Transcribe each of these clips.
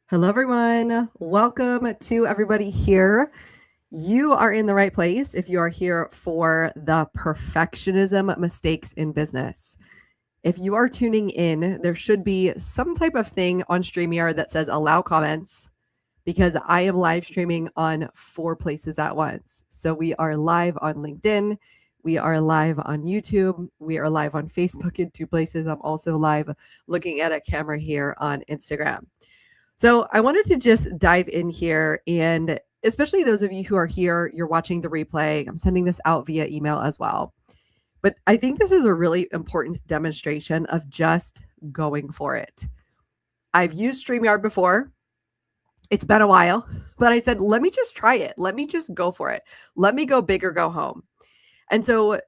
Hello, everyone. Welcome to everybody here. You are in the right place if you are here for the perfectionism mistakes in business. If you are tuning in, there should be some type of thing on StreamYard that says allow comments because I am live streaming on 4 places at once. So we are live on LinkedIn, we are live on YouTube, we are live on Facebook in 2 places. I'm also live looking at a camera here on Instagram. So I wanted to just dive in here, and especially those of you who are here, you're watching the replay. I'm sending this out via email as well. But I think this is a really important demonstration of just going for it. I've used StreamYard before. It's been a while, but I said, let me just try it. Let me just go for it. Let me go big or go home. And so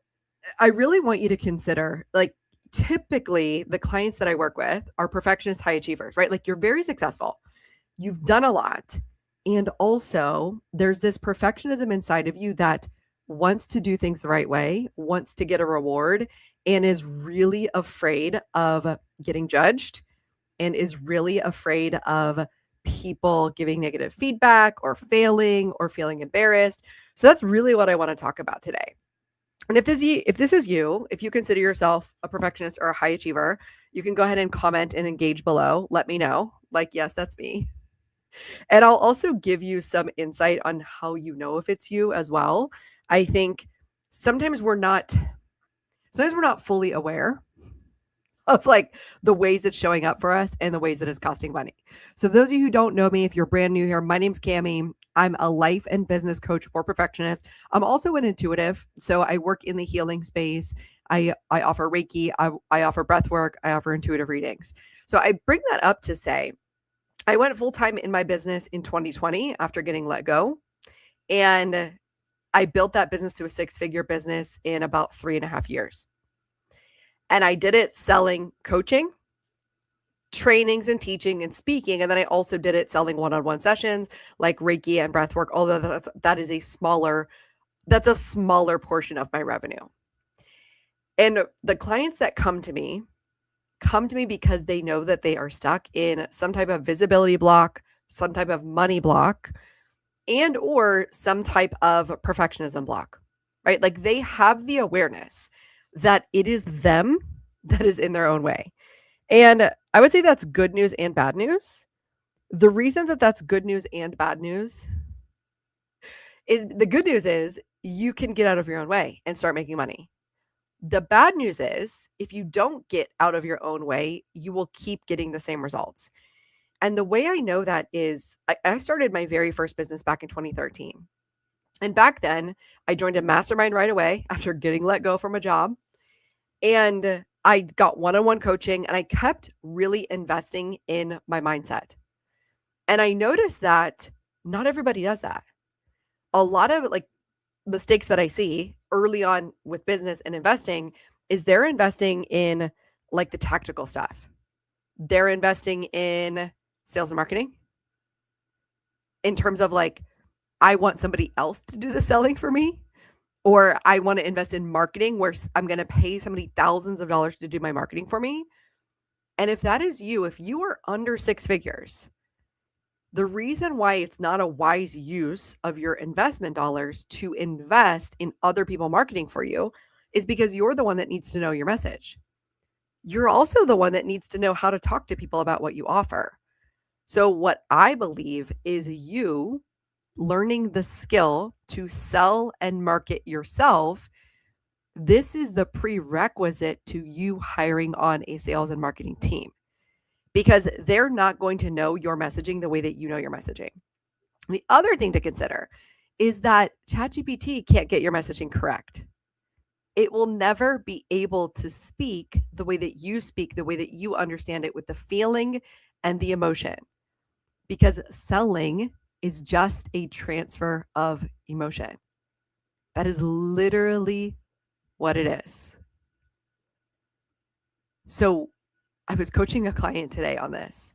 I really want you to consider, like, typically the clients that I work with are perfectionist high achievers, right? Like, you're very successful, you've done a lot. And also, there's this perfectionism inside of you that wants to do things the right way, wants to get a reward, and is really afraid of getting judged and is really afraid of people giving negative feedback or failing or feeling embarrassed. So that's really what I want to talk about today. And if this is you, if you consider yourself a perfectionist or a high achiever, you can go ahead and comment and engage below. Let me know. Like, yes, that's me. And I'll also give you some insight on how you know if it's you as well. I think sometimes we're not fully aware of like the ways it's showing up for us and the ways that it's costing money. So those of you who don't know me, if you're brand new here, my name's Camy. I'm a life and business coach for perfectionists. I'm also an intuitive. So I work in the healing space. I offer Reiki, I offer breath work, I offer intuitive readings. So I bring that up to say I went full time in my business in 2020 after getting let go. And I built that business to a 6-figure business in about 3.5 years. And I did it selling coaching, trainings and teaching and speaking. And then I also did it selling one-on-one sessions like Reiki and breathwork, although that's a smaller portion of my revenue. And the clients that come to me because they know that they are stuck in some type of visibility block, some type of money block, and or some type of perfectionism block, right? Like they have the awareness that it is them that is in their own way. And I would say that's good news and bad news. The reason that that's good news and bad news is the good news is you can get out of your own way and start making money. The bad news is if you don't get out of your own way, you will keep getting the same results. And the way I know that is I started my very first business back in 2013. And back then, I joined a mastermind right away after getting let go from a job. And I got one-on-one coaching and I kept really investing in my mindset. And I noticed that not everybody does that. A lot of like mistakes that I see early on with business and investing is they're investing in like the tactical stuff. They're investing in sales and marketing in terms of like, I want somebody else to do the selling for me, or I want to invest in marketing where I'm going to pay somebody thousands of dollars to do my marketing for me. And if that is you, if you are under 6 figures, the reason why it's not a wise use of your investment dollars to invest in other people marketing for you is because you're the one that needs to know your message. You're also the one that needs to know how to talk to people about what you offer. So what I believe is you learning the skill to sell and market yourself. This is the prerequisite to you hiring on a sales and marketing team because they're not going to know your messaging the way that you know your messaging. The other thing to consider is that ChatGPT can't get your messaging correct. It will never be able to speak the way that you speak, the way that you understand it with the feeling and the emotion, because selling is just a transfer of emotion. That is literally what it is. So I was coaching a client today on this.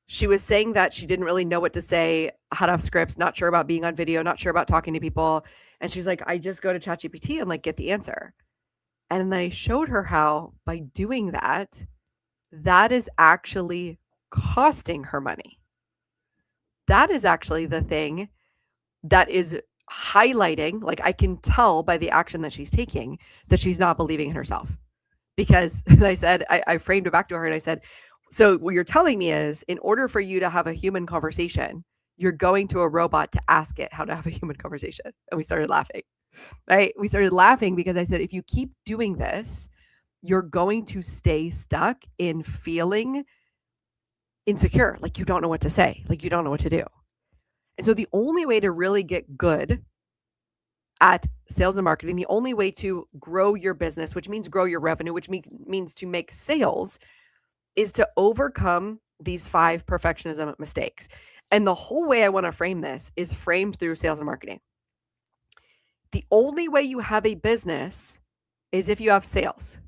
She was saying that she didn't really know what to say, how to have scripts, not sure about being on video, not sure about talking to people. And she's like, I just go to ChatGPT and like get the answer. And then I showed her how by doing that, that is actually costing her money. That is actually the thing that is highlighting, like I can tell by the action that she's taking that she's not believing in herself. Because and I said, I framed it back to her and I said, so what you're telling me is in order for you to have a human conversation, you're going to a robot to ask it how to have a human conversation. And we started laughing, right? We started laughing because I said, if you keep doing this, you're going to stay stuck in feeling insecure, like you don't know what to say, like you don't know what to do. And so the only way to really get good at sales and marketing, the only way to grow your business, which means grow your revenue, which means to make sales, is to overcome these 5 perfectionism mistakes. And the whole way I want to frame this is framed through sales and marketing. The only way you have a business is if you have sales.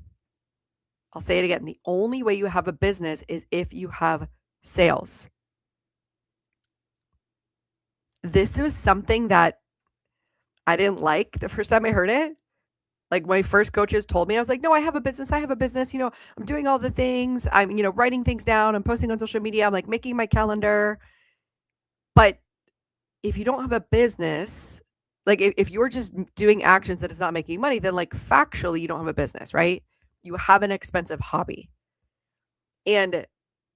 I'll say it again. The only way you have a business is if you have sales. This was something that I didn't like the first time I heard it. Like my first coaches told me, I was like, no, I have a business. I'm doing all the things. I'm, writing things down. I'm posting on social media. I'm like making my calendar. But if you don't have a business, like if you're just doing actions that is not making money, then like factually, you don't have a business, right? You have an expensive hobby. And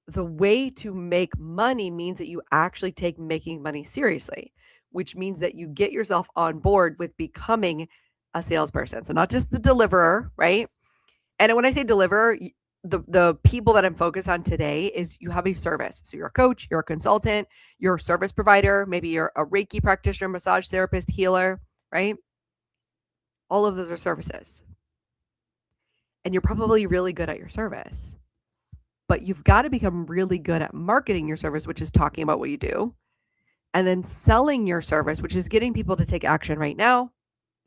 the way to make money means that you actually take making money seriously, which means that you get yourself on board with becoming a salesperson. So not just the deliverer, right? And when I say deliverer, the people that I'm focused on today is you have a service. So you're a coach, you're a consultant, you're a service provider, maybe you're a Reiki practitioner, massage therapist, healer, right? All of those are services. And you're probably really good at your service. But you've got to become really good at marketing your service, which is talking about what you do, and then selling your service, which is getting people to take action right now,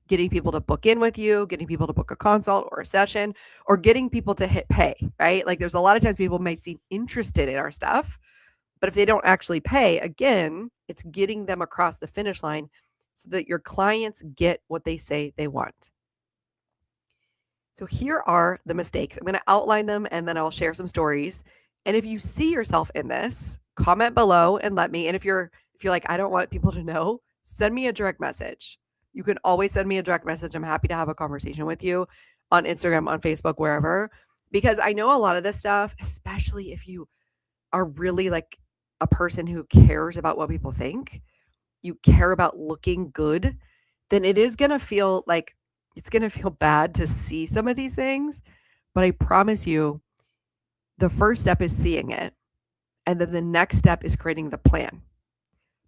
getting people to book in with you, getting people to book a consult or a session, or getting people to hit pay, right? Like there's a lot of times people might seem interested in our stuff, but if they don't actually pay, again, it's getting them across the finish line so that your clients get what they say they want. So here are the mistakes. I'm going to outline them and then I'll share some stories. And if you see yourself in this, comment below and let me. And if you're like, I don't want people to know, send me a direct message. You can always send me a direct message. I'm happy to have a conversation with you on Instagram, on Facebook, wherever, because I know a lot of this stuff, especially if you are really like a person who cares about what people think, you care about looking good, then it is going to feel like it's going to feel bad to see some of these things. But I promise you, the first step is seeing it. And then the next step is creating the plan,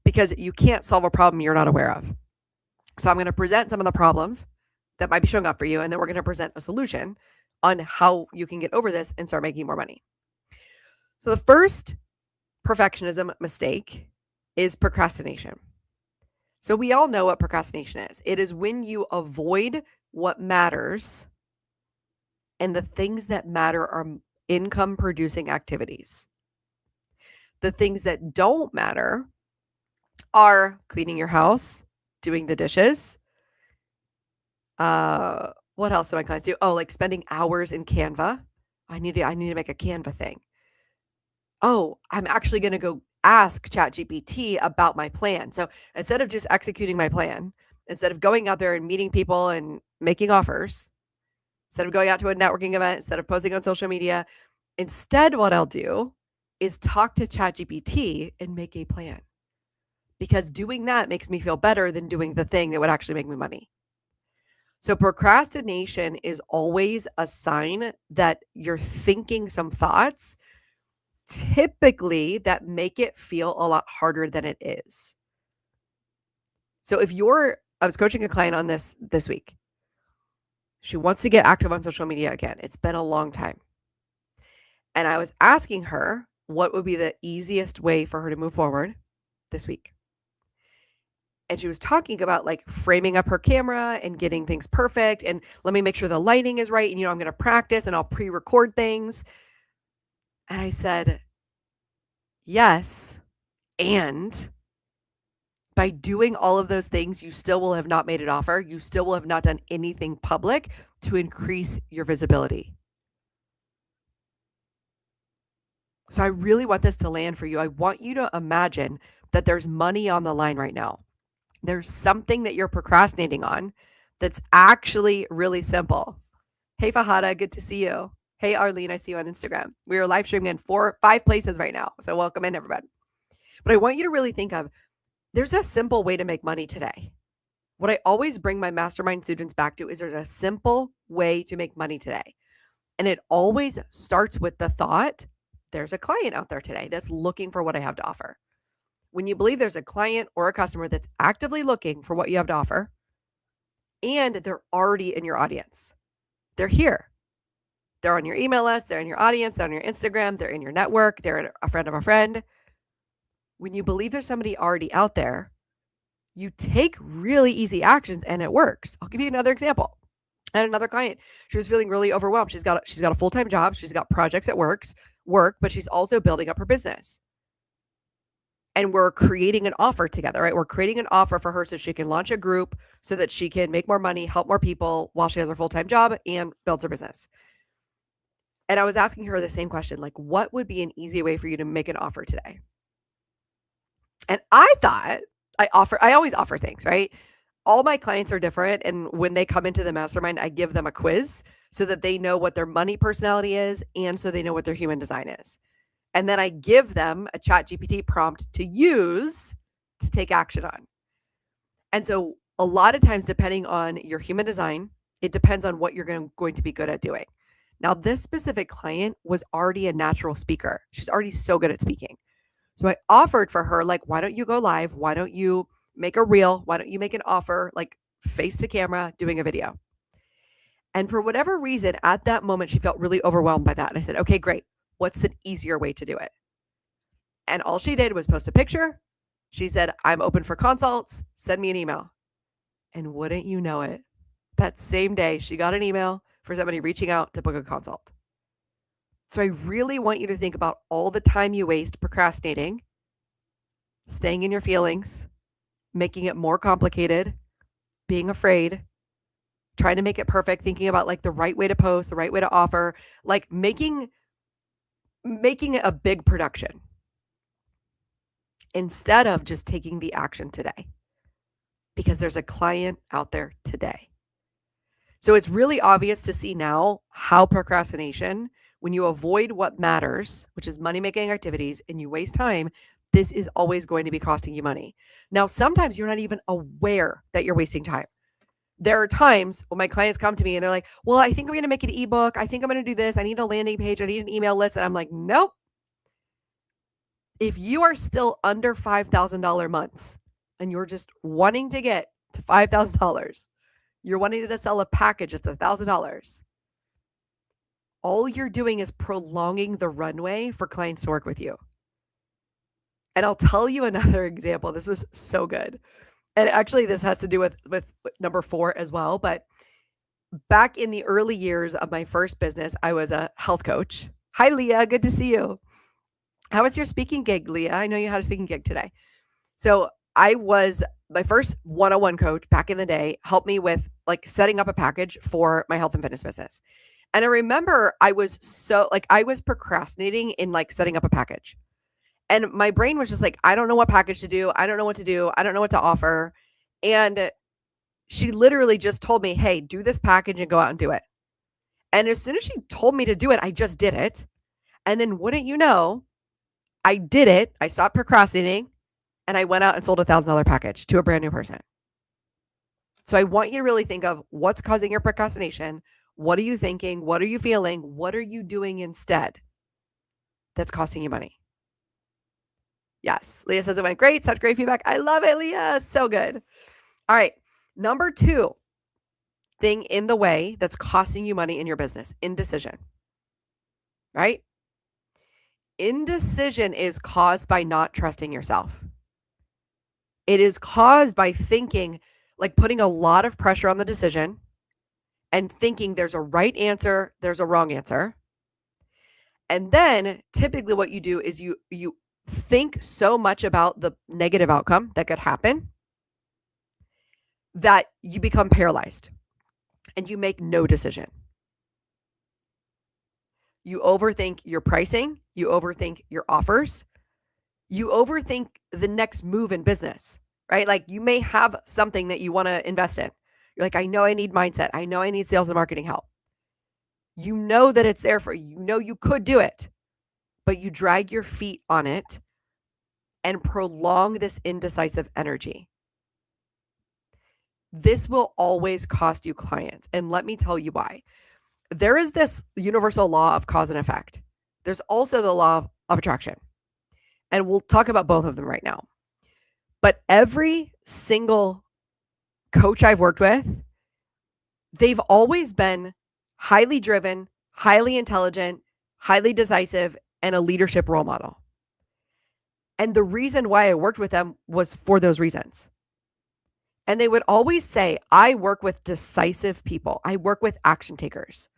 because you can't solve a problem you're not aware of. So I'm going to present some of the problems that might be showing up for you. And then we're going to present a solution on how you can get over this and start making more money. So the first perfectionism mistake is procrastination. So we all know what procrastination is. It is when you avoid what matters, and the things that matter are income producing activities. The things that don't matter are cleaning your house, doing the dishes. What else do my clients do? Oh, like spending hours in Canva. I need to make a Canva thing. Oh, I'm actually going to go ask ChatGPT about my plan. So instead of just executing my plan, instead of going out there and meeting people and making offers, instead of going out to a networking event, instead of posting on social media, instead what I'll do is talk to ChatGPT and make a plan. Because doing that makes me feel better than doing the thing that would actually make me money. So procrastination is always a sign that you're thinking some thoughts, typically that make it feel a lot harder than it is. So I was coaching a client on this week. She wants to get active on social media again. It's been a long time. And I was asking her what would be the easiest way for her to move forward this week. And she was talking about like framing up her camera and getting things perfect. And let me make sure the lighting is right. And, I'm going to practice and I'll pre-record things. And I said, yes. And by doing all of those things, you still will have not made an offer. You still will have not done anything public to increase your visibility. So I really want this to land for you. I want you to imagine that there's money on the line right now. There's something that you're procrastinating on that's actually really simple. Hey, Fahada, good to see you. Hey, Arlene, I see you on Instagram. We are live streaming in 5 places right now. So welcome in, everybody. But I want you to really think of there's a simple way to make money today. What I always bring my mastermind students back to is there's a simple way to make money today. And it always starts with the thought there's a client out there today that's looking for what I have to offer. When you believe there's a client or a customer that's actively looking for what you have to offer, and they're already in your audience, they're here. They're on your email list, they're in your audience, they're on your Instagram, they're in your network, they're a friend of a friend. When you believe there's somebody already out there, you take really easy actions and it works. I'll give you another example. I had another client. She was feeling really overwhelmed. She's got a full-time job. She's got projects at work, but she's also building up her business. And we're creating an offer together, right? We're creating an offer for her so she can launch a group so that she can make more money, help more people while she has her full-time job and builds her business. And I was asking her the same question, like, what would be an easy way for you to make an offer today? And I thought I always offer things, right? All my clients are different. And when they come into the mastermind, I give them a quiz so that they know what their money personality is and so they know what their human design is. And then I give them a ChatGPT prompt to use to take action on. And so a lot of times, depending on your human design, it depends on what you're going to be good at doing. Now, this specific client was already a natural speaker. She's already so good at speaking. So I offered for her, like, why don't you go live? Why don't you make a reel? Why don't you make an offer, like face to camera, doing a video? And for whatever reason, at that moment, she felt really overwhelmed by that. And I said, okay, great. What's the easier way to do it? And all she did was post a picture. She said, I'm open for consults. Send me an email. And wouldn't you know it, that same day, she got an email for somebody reaching out to book a consult. So I really want you to think about all the time you waste procrastinating, staying in your feelings, making it more complicated, being afraid, trying to make it perfect, thinking about like the right way to post, the right way to offer, like making it a big production instead of just taking the action today, because there's a client out there today. So it's really obvious to see now how procrastination, when you avoid what matters, which is money-making activities, and you waste time, this is always going to be costing you money. Now, sometimes you're not even aware that you're wasting time. There are times when my clients come to me and they're like, well, I think I'm going to make an ebook. I think I'm going to do this. I need a landing page. I need an email list. And I'm like, nope. If you are still under $5,000 months and you're just wanting to get to $5,000, you're wanting to sell a package that's $1,000, all you're doing is prolonging the runway for clients to work with you. And I'll tell you another example. This was so good. And actually, this has to do with number 4 as well. But back in the early years of my first business, I was a health coach. Hi, Leah. Good to see you. How was your speaking gig, Leah? I know you had a speaking gig today. So I was my first one-on-one coach back in the day, helped me with like setting up a package for my health and fitness business. And I remember I was procrastinating in like setting up a package. And my brain was just like, I don't know what package to do. I don't know what to do. I don't know what to offer. And she literally just told me, hey, do this package and go out and do it. And as soon as she told me to do it, I just did it. And then wouldn't you know, I did it. I stopped procrastinating and I went out and sold a $1,000 package to a brand new person. So I want you to really think of what's causing your procrastination. What are you thinking? What are you feeling? What are you doing instead that's costing you money? Yes. Leah says it went great. Such great feedback. I love it, Leah. So good. All right. Number 2 thing in the way that's costing you money in your business, indecision. Right? Indecision is caused by not trusting yourself. It is caused by thinking, like putting a lot of pressure on the decision and thinking there's a right answer, there's a wrong answer. And then typically what you do is you think so much about the negative outcome that could happen that you become paralyzed and you make no decision. You overthink your pricing. You overthink your offers. You overthink the next move in business, right? Like you may have something that you want to invest in. You're like, I know I need mindset. I know I need sales and marketing help. You know that it's there for you. You know you could do it, but you drag your feet on it and prolong this indecisive energy. This will always cost you clients. And let me tell you why. There is this universal law of cause and effect. There's also the law of attraction. And we'll talk about both of them right now. But every single coach I've worked with, they've always been highly driven, highly intelligent, highly decisive, and a leadership role model. And the reason why I worked with them was for those reasons. And they would always say, I work with decisive people. I work with action takers.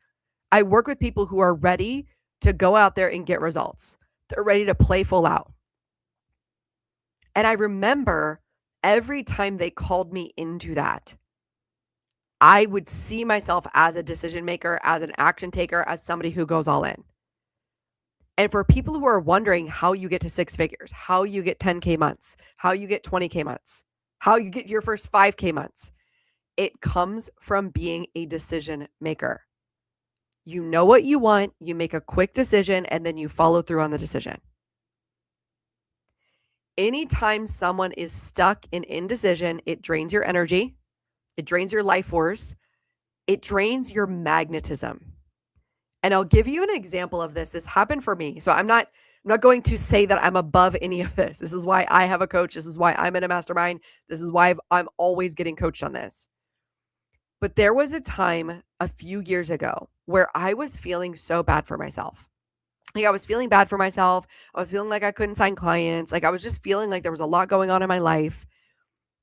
I work with people who are ready to go out there and get results. They're ready to play full out. And I remember every time they called me into that, I would see myself as a decision maker, as an action taker, as somebody who goes all in. And for people who are wondering how you get to six figures, how you get 10K months, how you get 20K months, how you get your first 5K months, it comes from being a decision maker. You know what you want, you make a quick decision, and then you follow through on the decision. Anytime someone is stuck in indecision, it drains your energy, it drains your life force, it drains your magnetism. And I'll give you an example of this. This happened for me. So I'm not going to say that I'm above any of this. This is why I have a coach. This is why I'm in a mastermind. This is why I'm always getting coached on this. But there was a time a few years ago where I was feeling so bad for myself. Like I was feeling bad for myself. I was feeling like I couldn't sign clients. Like I was just feeling like there was a lot going on in my life.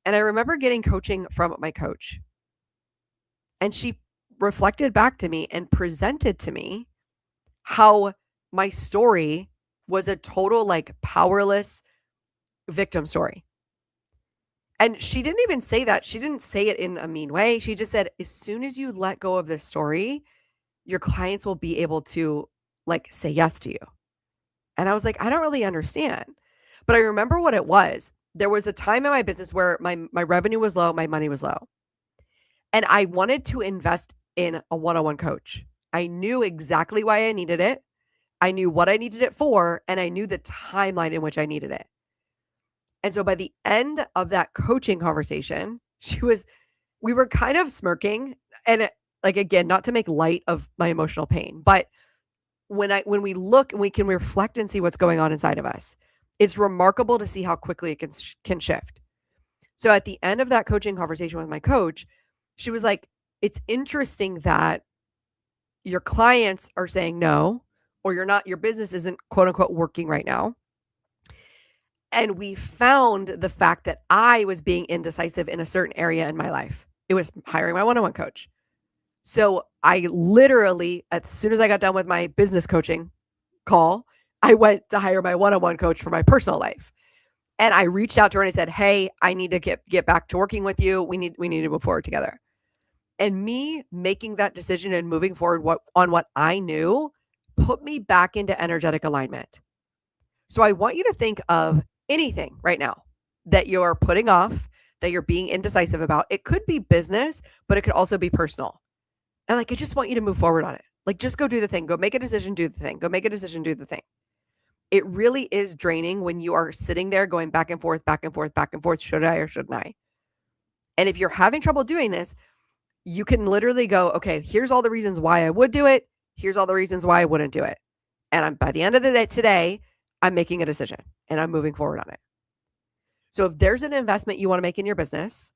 And I remember getting coaching from my coach. And she reflected back to me and presented to me how my story was a total like powerless victim story. And she didn't even say that. She didn't say it in a mean way. She just said, as soon as you let go of this story, your clients will be able to like say yes to you. And I was like, I don't really understand. But I remember what it was. There was a time in my business where my revenue was low, my money was low. And I wanted to invest in a one-on-one coach. I knew exactly why I needed it. I knew what I needed it for, and I knew the timeline in which I needed it. And so by the end of that coaching conversation, we were kind of smirking, and like, again, not to make light of my emotional pain, but when we look and we can reflect and see what's going on inside of us, it's remarkable to see how quickly it can shift. So at the end of that coaching conversation with my coach, she was like, it's interesting that your clients are saying no, or your business isn't quote unquote working right now. And we found the fact that I was being indecisive in a certain area in my life. It was hiring my one-on-one coach. So I literally, as soon as I got done with my business coaching call, I went to hire my one-on-one coach for my personal life. And I reached out to her and I said, hey, I need to get back to working with you. We need to move forward together. And me making that decision and moving forward on what I knew put me back into energetic alignment. So I want you to think of anything right now that you're putting off, that you're being indecisive about. It could be business, but it could also be personal. And like, I just want you to move forward on it. Like, just go do the thing. Go make a decision, do the thing. Go make a decision, do the thing. It really is draining when you are sitting there going back and forth, back and forth, back and forth. Should I or shouldn't I? And if you're having trouble doing this, you can literally go, okay, here's all the reasons why I would do it. Here's all the reasons why I wouldn't do it. And by the end of the day today, I'm making a decision and I'm moving forward on it. So if there's an investment you want to make in your business,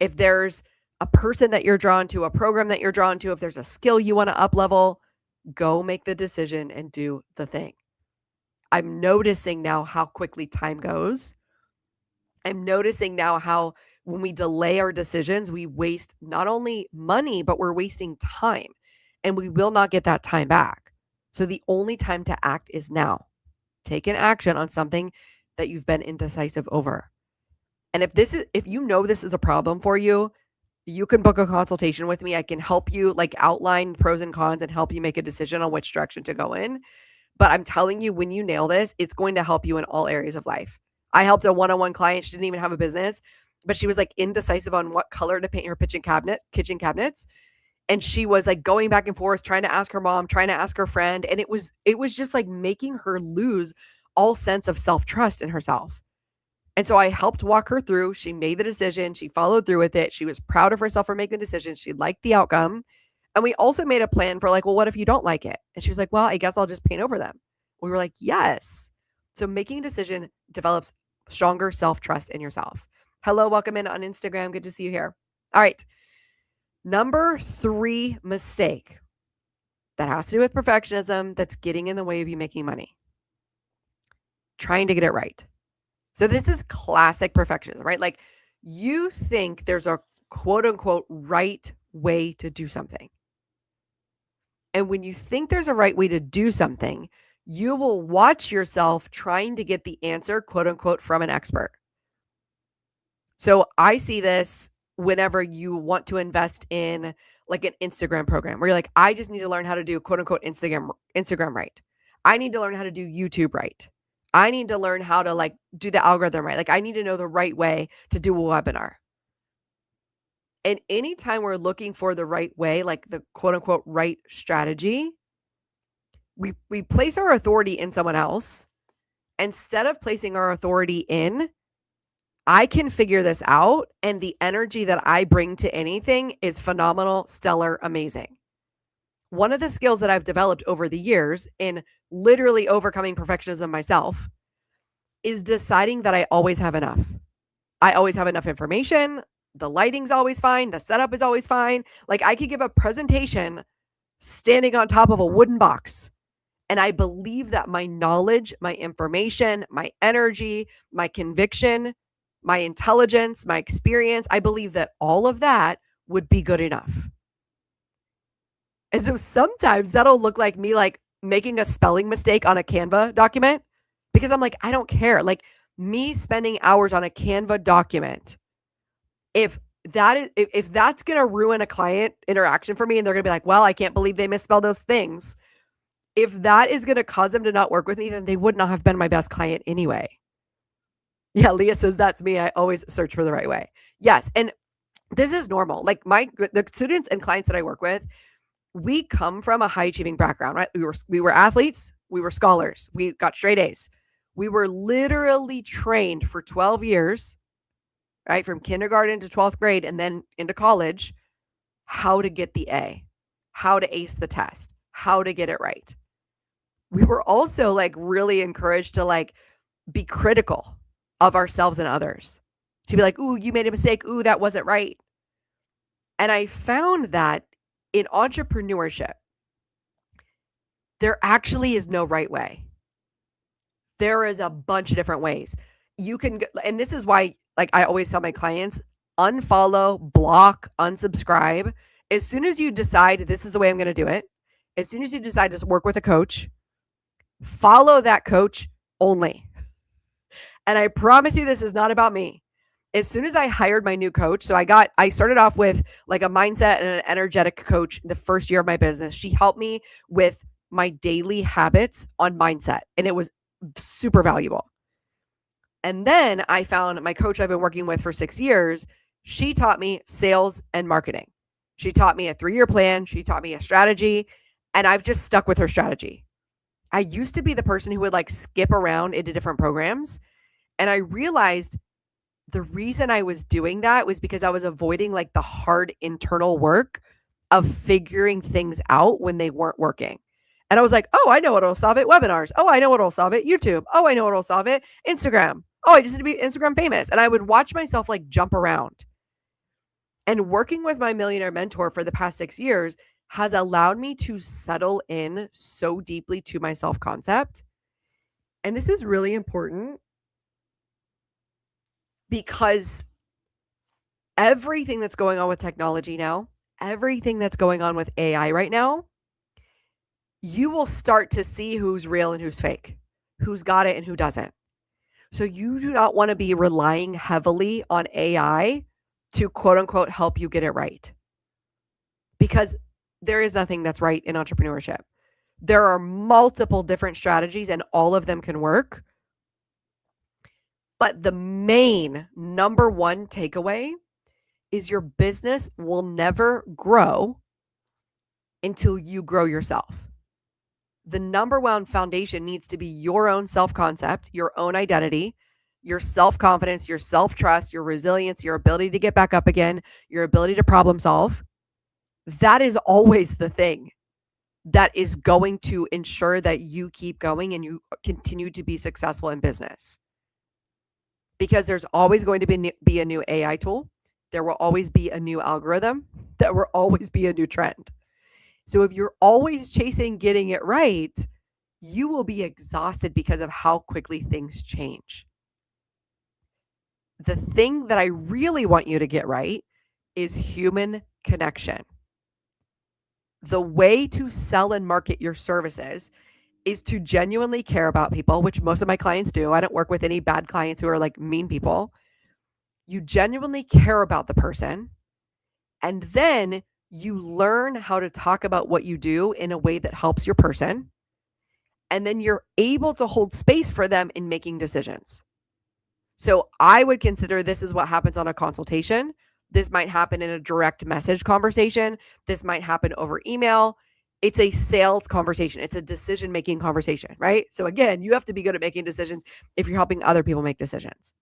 if there's a person that you're drawn to, a program that you're drawn to, if there's a skill you want to up level, go make the decision and do the thing. I'm noticing now how quickly time goes. I'm noticing now how when we delay our decisions, we waste not only money, but we're wasting time, and we will not get that time back. So the only time to act is now. Take an action on something that you've been indecisive over. And if you know this is a problem for you, you can book a consultation with me. I can help you like outline pros and cons and help you make a decision on which direction to go in. But I'm telling you, when you nail this, it's going to help you in all areas of life. I helped a one-on-one client. She didn't even have a business, but she was like indecisive on what color to paint her kitchen cabinets. And she was like going back and forth, trying to ask her mom, trying to ask her friend. And it was just like making her lose all sense of self-trust in herself. And so I helped walk her through. She made the decision. She followed through with it. She was proud of herself for making the decision. She liked the outcome. And we also made a plan for like, well, what if you don't like it? And she was like, well, I guess I'll just paint over them. We were like, yes. So making a decision develops stronger self-trust in yourself. Hello, welcome in on Instagram. Good to see you here. All right. Number 3 mistake that has to do with perfectionism that's getting in the way of you making money. Trying to get it right. So this is classic perfectionism, right? Like you think there's a quote unquote right way to do something. And when you think there's a right way to do something, you will watch yourself trying to get the answer, quote unquote, from an expert. So I see this whenever you want to invest in like an Instagram program where you're like, I just need to learn how to do quote unquote Instagram right. I need to learn how to do YouTube right. I need to learn how to like do the algorithm right. Like I need to know the right way to do a webinar. And anytime we're looking for the right way, like the quote unquote right strategy, we place our authority in someone else instead of placing our authority in, I can figure this out. And the energy that I bring to anything is phenomenal, stellar, amazing. One of the skills that I've developed over the years in literally overcoming perfectionism myself is deciding that I always have enough. I always have enough information. The lighting's always fine. The setup is always fine. Like I could give a presentation standing on top of a wooden box. And I believe that my knowledge, my information, my energy, my conviction, my intelligence, my experience, I believe that all of that would be good enough. And so sometimes that'll look like me like making a spelling mistake on a Canva document because I'm like, I don't care. Like me spending hours on a Canva document, if that's going to ruin a client interaction for me and they're going to be like, well, I can't believe they misspelled those things. If that is going to cause them to not work with me, then they would not have been my best client anyway. Yeah, Leah says that's me. I always search for the right way. Yes, and this is normal. Like the students and clients that I work with, we come from a high achieving background, right? We were athletes, we were scholars, we got straight A's. We were literally trained for 12 years, right? From kindergarten to 12th grade and then into college, how to get the A, how to ace the test, how to get it right. We were also like really encouraged to like be critical of ourselves and others, to be like, ooh, you made a mistake. Ooh, that wasn't right. And I found that in entrepreneurship, there actually is no right way. There is a bunch of different ways. You can, and this is why, like I always tell my clients, unfollow, block, unsubscribe. As soon as you decide this is the way I'm going to do it, as soon as you decide to work with a coach, follow that coach only. And I promise you, this is not about me. As soon as I hired my new coach, so I started off with like a mindset and an energetic coach the first year of my business. She helped me with my daily habits on mindset, and it was super valuable. And then I found my coach I've been working with for 6 years. She taught me sales and marketing. She taught me a 3-year plan. She taught me a strategy, and I've just stuck with her strategy. I used to be the person who would like skip around into different programs. And I realized the reason I was doing that was because I was avoiding like the hard internal work of figuring things out when they weren't working. And I was like, oh, I know what'll solve it. Webinars. Oh, I know what'll solve it. YouTube. Oh, I know what'll solve it. Instagram. Oh, I just need to be Instagram famous. And I would watch myself like jump around. And working with my millionaire mentor for the past 6 years has allowed me to settle in so deeply to my self-concept. And this is really important because everything that's going on with technology now, everything that's going on with AI right now, you will start to see who's real and who's fake, who's got it and who doesn't. So you do not want to be relying heavily on AI to quote unquote help you get it right. Because there is nothing that's right in entrepreneurship. There are multiple different strategies and all of them can work. But the main number one takeaway is your business will never grow until you grow yourself. The number one foundation needs to be your own self-concept, your own identity, your self-confidence, your self-trust, your resilience, your ability to get back up again, your ability to problem solve. That is always the thing that is going to ensure that you keep going and you continue to be successful in business. Because there's always going to be a new AI tool. There will always be a new algorithm. There will always be a new trend. So if you're always chasing getting it right, you will be exhausted because of how quickly things change. The thing that I really want you to get right is human connection. The way to sell and market your services is to genuinely care about people, which most of my clients do. I don't work with any bad clients who are like mean people. You genuinely care about the person, and then you learn how to talk about what you do in a way that helps your person. And then you're able to hold space for them in making decisions. So I would consider this is what happens on a consultation. This might happen in a direct message conversation. This might happen over email. It's a sales conversation. It's a decision-making conversation, right? So again, you have to be good at making decisions if you're helping other people make decisions.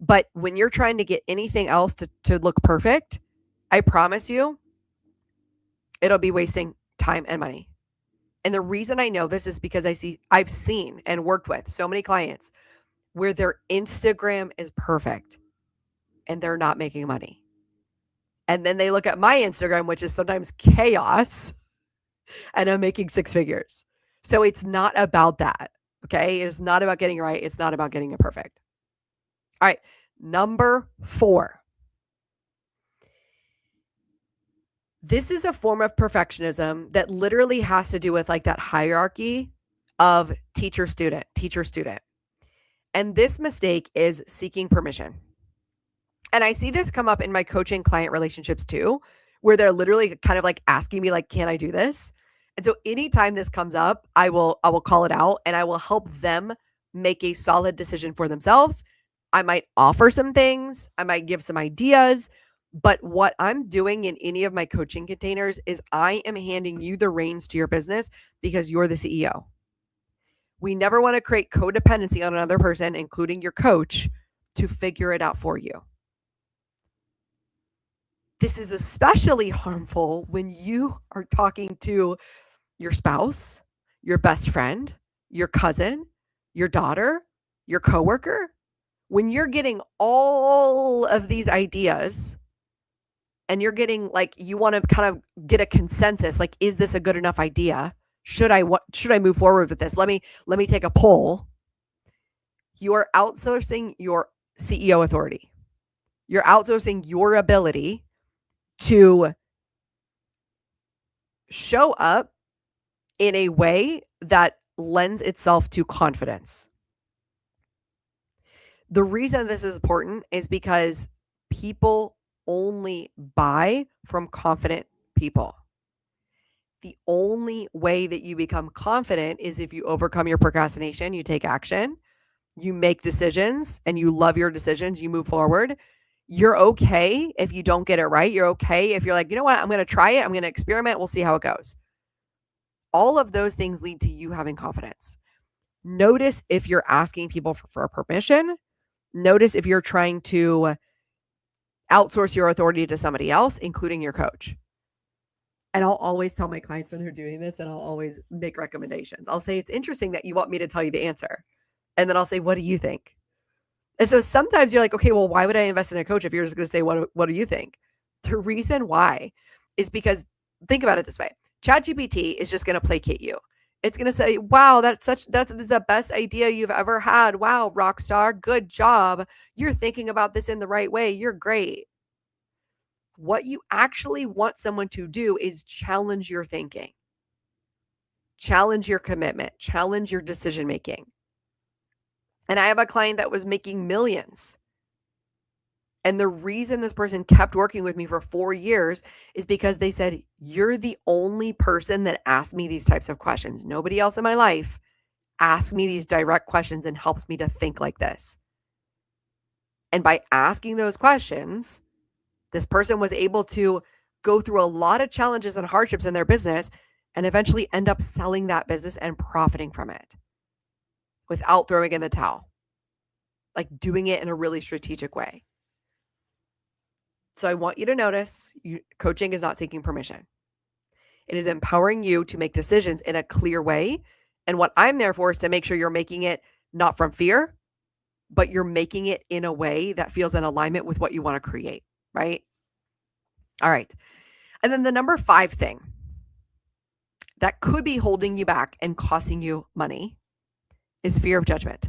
But when you're trying to get anything else to look perfect, I promise you, it'll be wasting time and money. And the reason I know this is because I've seen and worked with so many clients where their Instagram is perfect and they're not making money. And then they look at my Instagram, which is sometimes chaos, and I'm making six figures. So it's not about that. Okay. It's not about getting it right. It's not about getting it perfect. All right. Number 4. This is a form of perfectionism that literally has to do with like that hierarchy of teacher student. And this mistake is seeking permission. And I see this come up in my coaching client relationships too, where they're literally kind of like asking me like, can I do this? And so anytime this comes up, I will call it out and I will help them make a solid decision for themselves. I might offer some things, I might give some ideas, but what I'm doing in any of my coaching containers is I am handing you the reins to your business because you're the CEO. We never want to create codependency on another person, including your coach, to figure it out for you. This is especially harmful when you are talking to your spouse, your best friend, your cousin, your daughter, your coworker. When you're getting all of these ideas and you're getting like, you want to kind of get a consensus, like, is this a good enough idea? Should I move forward with this? Let me take a poll. You are outsourcing your CEO authority. You're outsourcing your ability to show up in a way that lends itself to confidence. The reason this is important is because people only buy from confident people. The only way that you become confident is if you overcome your procrastination, you take action, you make decisions, and you love your decisions, you move forward. You're okay if you don't get it right. You're okay if you're like, you know what, I'm going to try it. I'm going to experiment. We'll see how it goes. All of those things lead to you having confidence. Notice if you're asking people for permission. Notice if you're trying to outsource your authority to somebody else, including your coach. And I'll always tell my clients when they're doing this, and I'll always make recommendations. I'll say, it's interesting that you want me to tell you the answer. And then I'll say, what do you think? And so sometimes you're like, okay, well, why would I invest in a coach if you're just going to say, what do you think? The reason why is because, think about it this way. ChatGPT is just going to placate you. It's going to say, wow, that's the best idea you've ever had. Wow, rock star, good job. You're thinking about this in the right way. You're great. What you actually want someone to do is challenge your thinking, challenge your commitment, challenge your decision making. And I have a client that was making millions. And the reason this person kept working with me for 4 years is because they said, "You're the only person that asks me these types of questions. Nobody else in my life asks me these direct questions and helps me to think like this." And by asking those questions, this person was able to go through a lot of challenges and hardships in their business and eventually end up selling that business and profiting from it without throwing in the towel, like doing it in a really strategic way. So I want you to notice coaching is not seeking permission. It is empowering you to make decisions in a clear way. And what I'm there for is to make sure you're making it not from fear, but you're making it in a way that feels in alignment with what you want to create, right? All right. And then the number 5 thing that could be holding you back and costing you money is fear of judgment.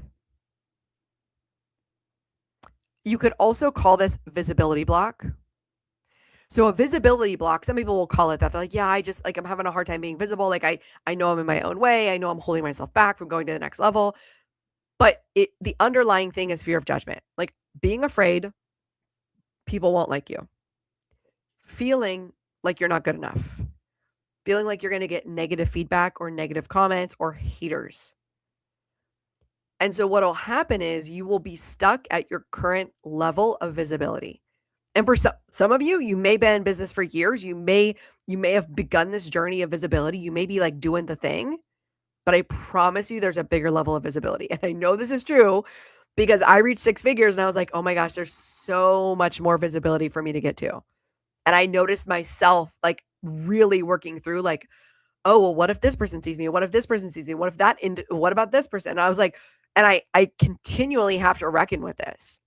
You could also call this visibility block. So a visibility block, some people will call it that. They're like, yeah, I just like I'm having a hard time being visible. Like I know I'm in my own way. I know I'm holding myself back from going to the next level. But the underlying thing is fear of judgment. Like being afraid people won't like you. Feeling like you're not good enough. Feeling like you're going to get negative feedback or negative comments or haters. And so what'll happen is you will be stuck at your current level of visibility. And for some of you, you may be in business for years. You may have begun this journey of visibility. You may be like doing the thing, but I promise you there's a bigger level of visibility. And I know this is true because I reached 6 figures and I was like, oh my gosh, there's so much more visibility for me to get to. And I noticed myself like really working through like, oh, well, what if this person sees me? What if this person sees me? What if what about this person? And I was like, and I continually have to reckon with this.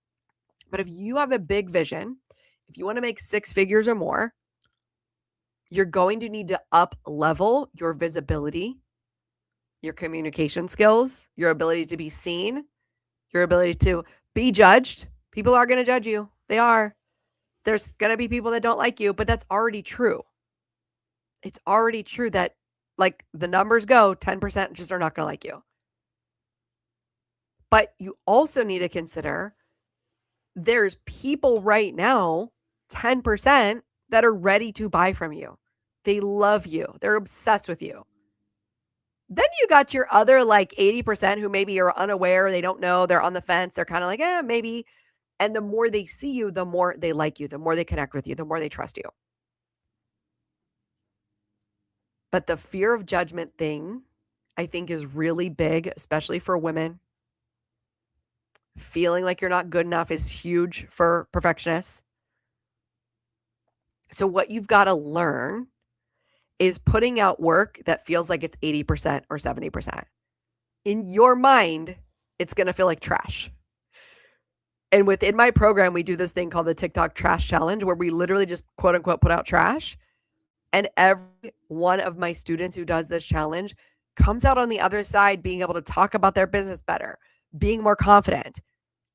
But if you have a big vision, if you want to make 6 figures or more, you're going to need to up level your visibility, your communication skills, your ability to be seen, your ability to be judged. People are going to judge you. They are. There's going to be people that don't like you, but that's already true. It's already true that like the numbers go, 10% just are not going to like you. But you also need to consider there's people right now, 10%, that are ready to buy from you. They love you. They're obsessed with you. Then you got your other like 80% who maybe are unaware. They don't know. They're on the fence. They're kind of like, maybe. And the more they see you, the more they like you, the more they connect with you, the more they trust you. But the fear of judgment thing, I think, is really big, especially for women. Feeling like you're not good enough is huge for perfectionists. So what you've got to learn is putting out work that feels like it's 80% or 70%. In your mind, it's going to feel like trash. And within my program, we do this thing called the TikTok Trash Challenge, where we literally just quote unquote put out trash. And every one of my students who does this challenge comes out on the other side being able to talk about their business better, being more confident.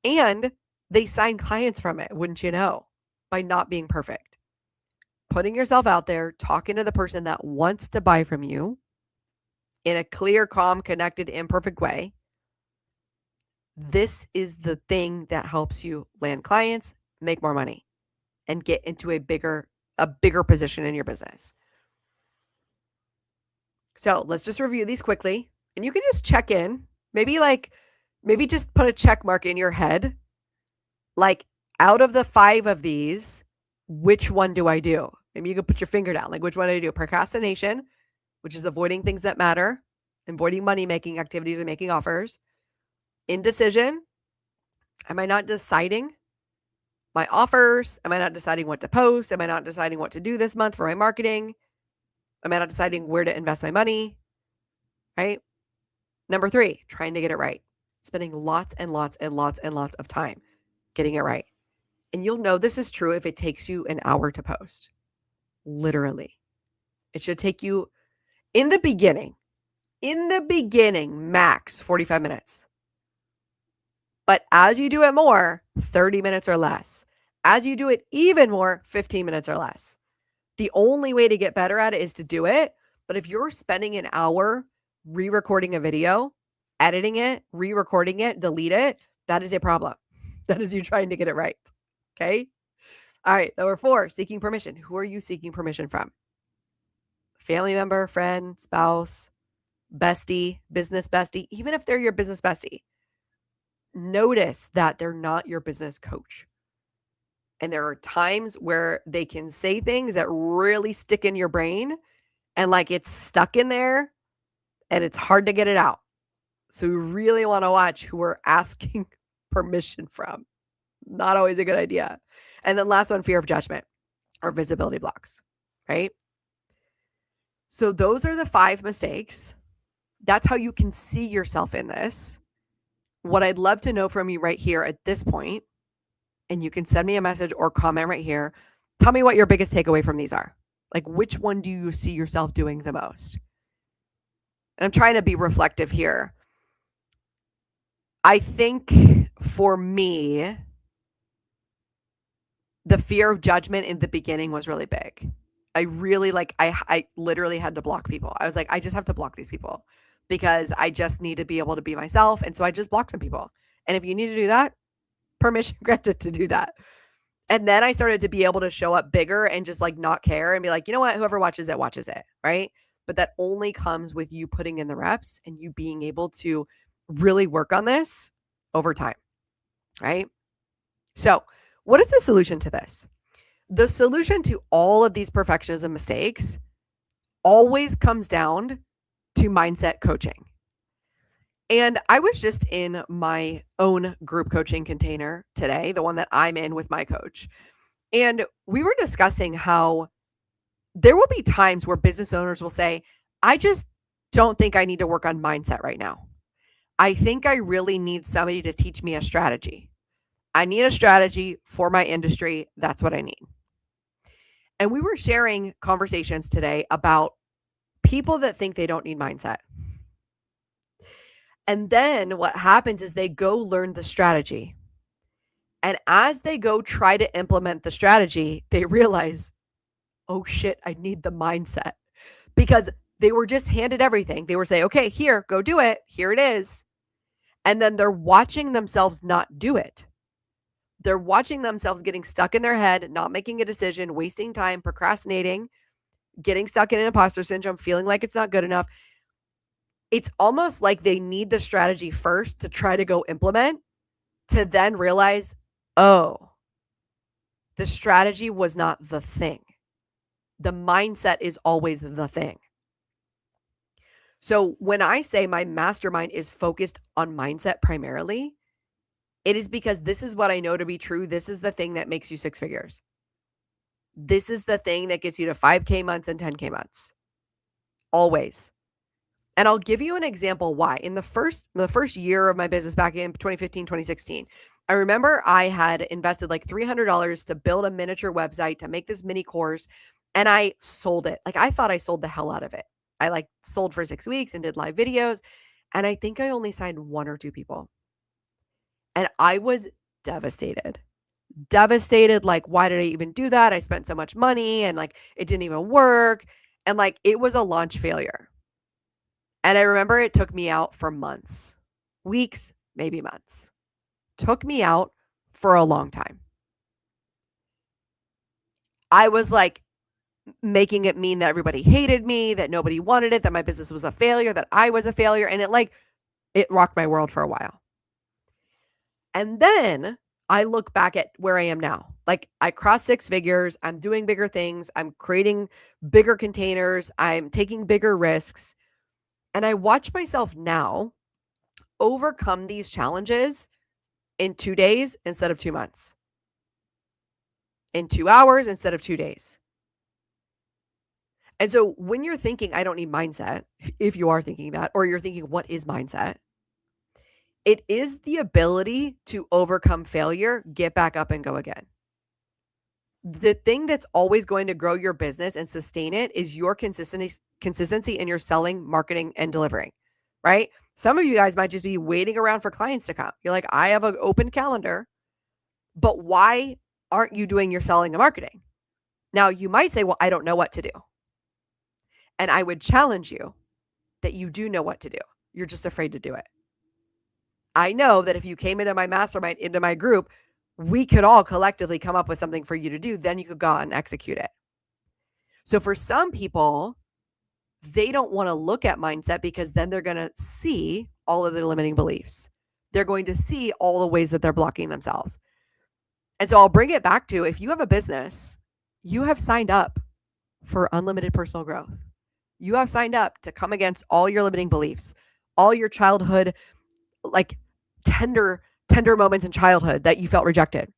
And they sign clients from it, wouldn't you know, by not being perfect. Putting yourself out there, talking to the person that wants to buy from you in a clear, calm, connected, imperfect way. This is the thing that helps you land clients, make more money, and get into a bigger position in your business. So let's just review these quickly. And you can just check in. Maybe just put a check mark in your head. Like, out of the 5 of these, which one do I do? Maybe you could put your finger down. Like, which one do I do? Procrastination, which is avoiding things that matter, avoiding money-making activities and making offers. Indecision, am I not deciding my offers? Am I not deciding what to post? Am I not deciding what to do this month for my marketing? Am I not deciding where to invest my money? Right? Number 3, trying to get it right. Spending lots and lots and lots and lots of time getting it right. And you'll know this is true if it takes you an hour to post. Literally. It should take you in the beginning, max 45 minutes. But as you do it more, 30 minutes or less. As you do it even more, 15 minutes or less. The only way to get better at it is to do it. But if you're spending an hour re-recording a video, editing it, re-recording it, delete it, that is a problem. That is you trying to get it right. Okay. All right. Number 4, seeking permission. Who are you seeking permission from? Family member, friend, spouse, bestie, business bestie, even if they're your business bestie. Notice that they're not your business coach. And there are times where they can say things that really stick in your brain and like it's stuck in there and it's hard to get it out. So we really want to watch who we're asking permission from. Not always a good idea. And then last one, fear of judgment or visibility blocks, right? So those are the 5 mistakes. That's how you can see yourself in this. What I'd love to know from you right here at this point, and you can send me a message or comment right here. Tell me what your biggest takeaway from these are. Like, which one do you see yourself doing the most? And I'm trying to be reflective here. I think for me, the fear of judgment in the beginning was really big. I really I literally had to block people. I was like, I just have to block these people because I just need to be able to be myself. And so I just blocked some people. And if you need to do that, permission granted to do that. And then I started to be able to show up bigger and just like not care and be like, you know what, whoever watches it, right? But that only comes with you putting in the reps and you being able to really work on this over time, right? So, what is the solution to this? The solution to all of these perfectionism mistakes always comes down to mindset coaching. And I was just in my own group coaching container today, the one that I'm in with my coach. And we were discussing how there will be times where business owners will say, I just don't think I need to work on mindset right now. I think I really need somebody to teach me a strategy. I need a strategy for my industry. That's what I need. And we were sharing conversations today about people that think they don't need mindset. And then what happens is they go learn the strategy. And as they go try to implement the strategy, they realize, oh shit, I need the mindset. Because they were just handed everything. They were saying, okay, here, go do it. Here it is. And then they're watching themselves not do it. They're watching themselves getting stuck in their head, not making a decision, wasting time, procrastinating, getting stuck in an imposter syndrome, feeling like it's not good enough. It's almost like they need the strategy first to try to go implement, to then realize, oh, the strategy was not the thing. The mindset is always the thing. So when I say my mastermind is focused on mindset primarily, it is because this is what I know to be true. This is the thing that makes you 6 figures. This is the thing that gets you to 5K months and 10K months. Always. And I'll give you an example why. In the first year of my business back in 2015, 2016, I remember I had invested like $300 to build a miniature website to make this mini course, and I sold it. Like I thought I sold the hell out of it. I like sold for 6 weeks and did live videos, and I think I only signed 1 or 2 people. And I was devastated. Devastated, like, why did I even do that? I spent so much money and like it didn't even work. And like it was a launch failure. And I remember it took me out for months, weeks, maybe months. Took me out for a long time. I was like making it mean that everybody hated me, that nobody wanted it, that my business was a failure, that I was a failure. And it rocked my world for a while. And then I look back at where I am now. Like I crossed 6 figures. I'm doing bigger things. I'm creating bigger containers. I'm taking bigger risks. And I watch myself now overcome these challenges in 2 days instead of 2 months, in 2 hours instead of 2 days. And so when you're thinking, I don't need mindset, if you are thinking that, or you're thinking, what is mindset? It is the ability to overcome failure, get back up and go again. The thing that's always going to grow your business and sustain it is your consistency in your selling, marketing, and delivering, right? Some of you guys might just be waiting around for clients to come. You're like, I have an open calendar, but why aren't you doing your selling and marketing? Now, you might say, well, I don't know what to do. And I would challenge you that you do know what to do. You're just afraid to do it. I know that if you came into my mastermind, into my group, we could all collectively come up with something for you to do. Then you could go out and execute it. So for some people, they don't want to look at mindset because then they're going to see all of their limiting beliefs. They're going to see all the ways that they're blocking themselves. And so I'll bring it back to, if you have a business, you have signed up for unlimited personal growth. You have signed up to come against all your limiting beliefs, all your childhood, like tender moments in childhood that you felt rejected.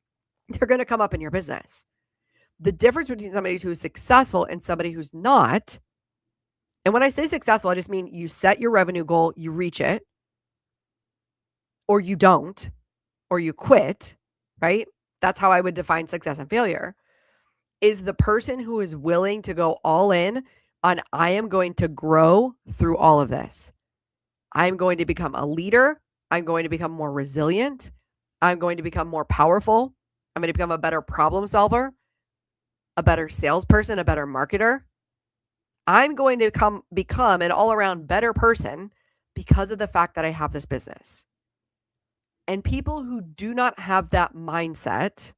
They're going to come up in your business. The difference between somebody who's successful and somebody who's not, and when I say successful, I just mean you set your revenue goal, you reach it, or you don't, or you quit, right? That's how I would define success and failure, is the person who is willing to go all in on, I am going to grow through all of this. I'm going to become a leader. I'm going to become more resilient. I'm going to become more powerful. I'm going to become a better problem solver, a better salesperson, a better marketer. I'm going to become an all-around better person because of the fact that I have this business. And people who do not have that mindset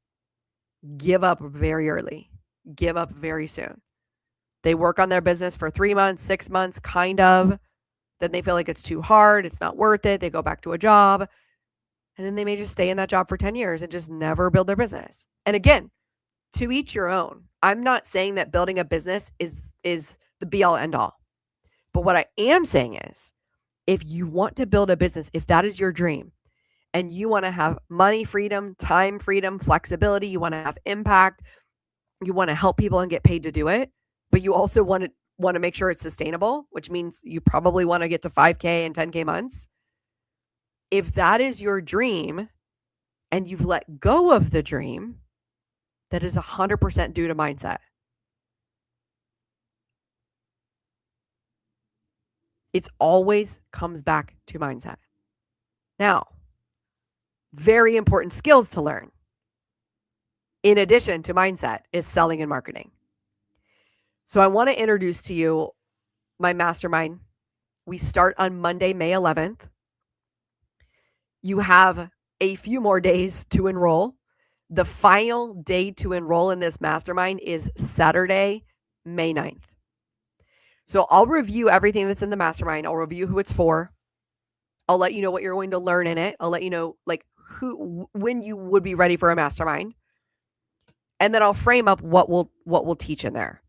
give up very early, give up very soon. They work on their business for 3 months, 6 months, kind of. Then they feel like it's too hard. It's not worth it. They go back to a job. And then they may just stay in that job for 10 years and just never build their business. And again, to each your own. I'm not saying that building a business is the be all end all. But what I am saying is, if you want to build a business, if that is your dream, and you want to have money freedom, time freedom, flexibility, you want to have impact, you want to help people and get paid to do it, but you also want to make sure it's sustainable, which means you probably want to get to 5K and 10K months. If that is your dream and you've let go of the dream, that is 100% due to mindset. It always comes back to mindset. Now, very important skills to learn, in addition to mindset, is selling and marketing. So I want to introduce to you my mastermind. We start on Monday, May 11th. You have a few more days to enroll. The final day to enroll in this mastermind is Saturday, May 9th. So I'll review everything that's in the mastermind. I'll review who it's for. I'll let you know what you're going to learn in it. I'll let you know when you would be ready for a mastermind. And then I'll frame up what we'll teach in there.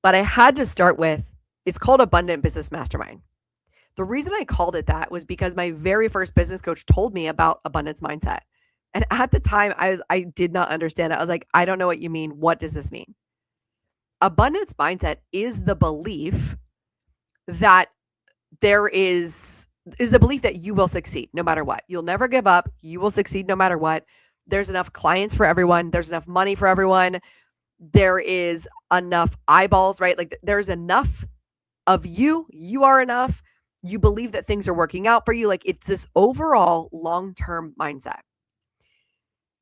But I had to start with, it's called Abundant Business Mastermind. The reason I called it that was because my very first business coach told me about abundance mindset. And at the time, I did not understand it. I was like, I don't know what you mean. What does this mean? Abundance mindset is the belief that is the belief that you will succeed no matter what. You'll never give up. You will succeed no matter what. There's enough clients for everyone. There's enough money for everyone. There is enough eyeballs, right? Like there's enough of you. You are enough. You believe that things are working out for you. Like it's this overall long-term mindset.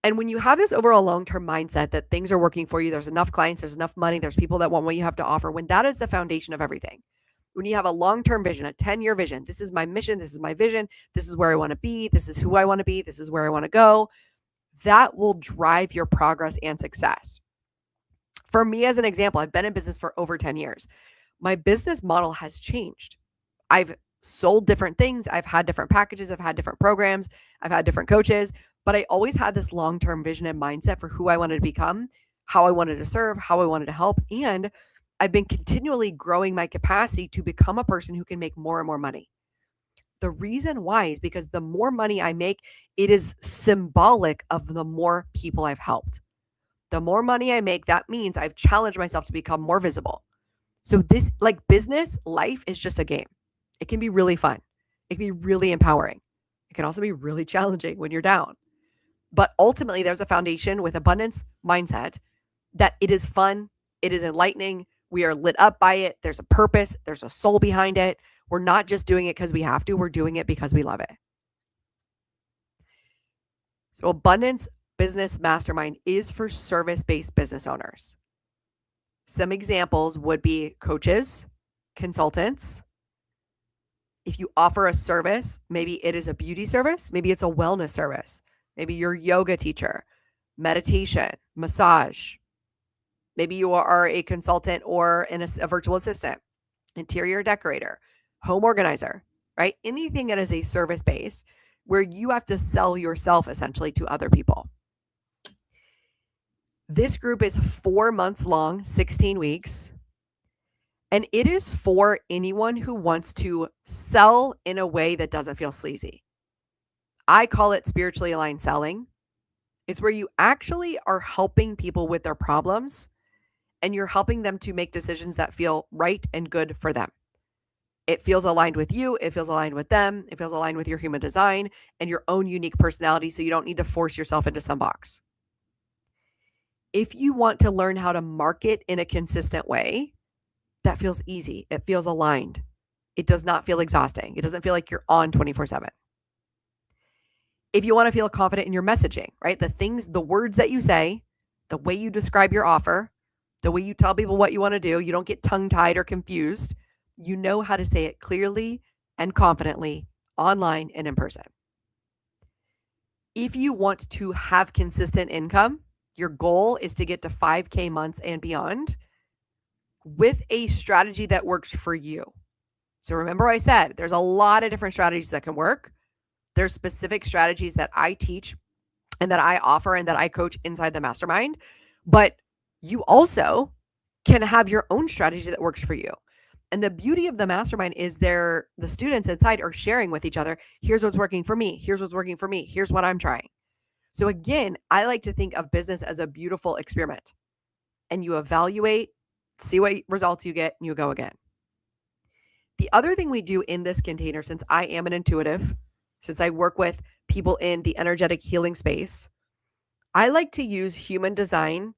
And when you have this overall long-term mindset that things are working for you, there's enough clients, there's enough money, there's people that want what you have to offer, when that is the foundation of everything. When you have a long-term vision, a 10-year vision, this is my mission, this is my vision, this is where I want to be, this is who I want to be, this is where I want to go, that will drive your progress and success. For me, as an example, I've been in business for over 10 years. My business model has changed. I've sold different things. I've had different packages. I've had different programs. I've had different coaches, but I always had this long-term vision and mindset for who I wanted to become, how I wanted to serve, how I wanted to help. And I've been continually growing my capacity to become a person who can make more and more money. The reason why is because the more money I make, it is symbolic of the more people I've helped. The more money I make, that means I've challenged myself to become more visible. So this, like business, life is just a game. It can be really fun. It can be really empowering. It can also be really challenging when you're down. But ultimately, there's a foundation with abundance mindset that it is fun. It is enlightening. We are lit up by it. There's a purpose. There's a soul behind it. We're not just doing it because we have to. We're doing it because we love it. So Abundance Business Mastermind is for service-based business owners. Some examples would be coaches, consultants. If you offer a service, maybe it is a beauty service, maybe it's a wellness service, Maybe you're a yoga teacher, meditation, massage. Maybe you are a consultant or a virtual assistant, interior decorator, home organizer, right? Anything that is a service base where you have to sell yourself essentially to other people. This group is 4 months long, 16 weeks, and it is for anyone who wants to sell in a way that doesn't feel sleazy. I call it spiritually aligned selling. It's where you actually are helping people with their problems and you're helping them to make decisions that feel right and good for them. It feels aligned with you, it feels aligned with them, it feels aligned with your human design and your own unique personality, so you don't need to force yourself into some box. If you want to learn how to market in a consistent way, that feels easy. It feels aligned. It does not feel exhausting. It doesn't feel like you're on 24/7. If you want to feel confident in your messaging, right? The words that you say, the way you describe your offer, the way you tell people what you want to do, you don't get tongue-tied or confused. You know how to say it clearly and confidently online and in person. If you want to have consistent income, your goal is to get to 5K months and beyond with a strategy that works for you. So remember I said there's a lot of different strategies that can work. There's specific strategies that I teach and that I offer and that I coach inside the mastermind, but you also can have your own strategy that works for you. And the beauty of the mastermind is the students inside are sharing with each other. Here's what's working for me. Here's what's working for me. Here's what I'm trying. So again, I like to think of business as a beautiful experiment, and you evaluate, see what results you get, and you go again. The other thing we do in this container, since I am an intuitive, since I work with people in the energetic healing space, I like to use human design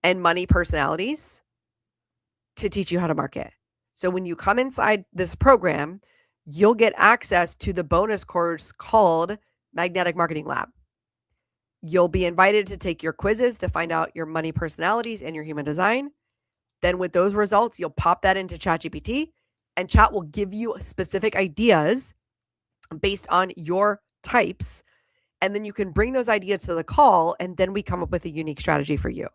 and money personalities to teach you how to market. So when you come inside this program, you'll get access to the bonus course called Magnetic Marketing Lab. You'll be invited to take your quizzes to find out your money personalities and your human design. Then with those results, you'll pop that into ChatGPT, and Chat will give you specific ideas based on your types. And then you can bring those ideas to the call, and then we come up with a unique strategy for you.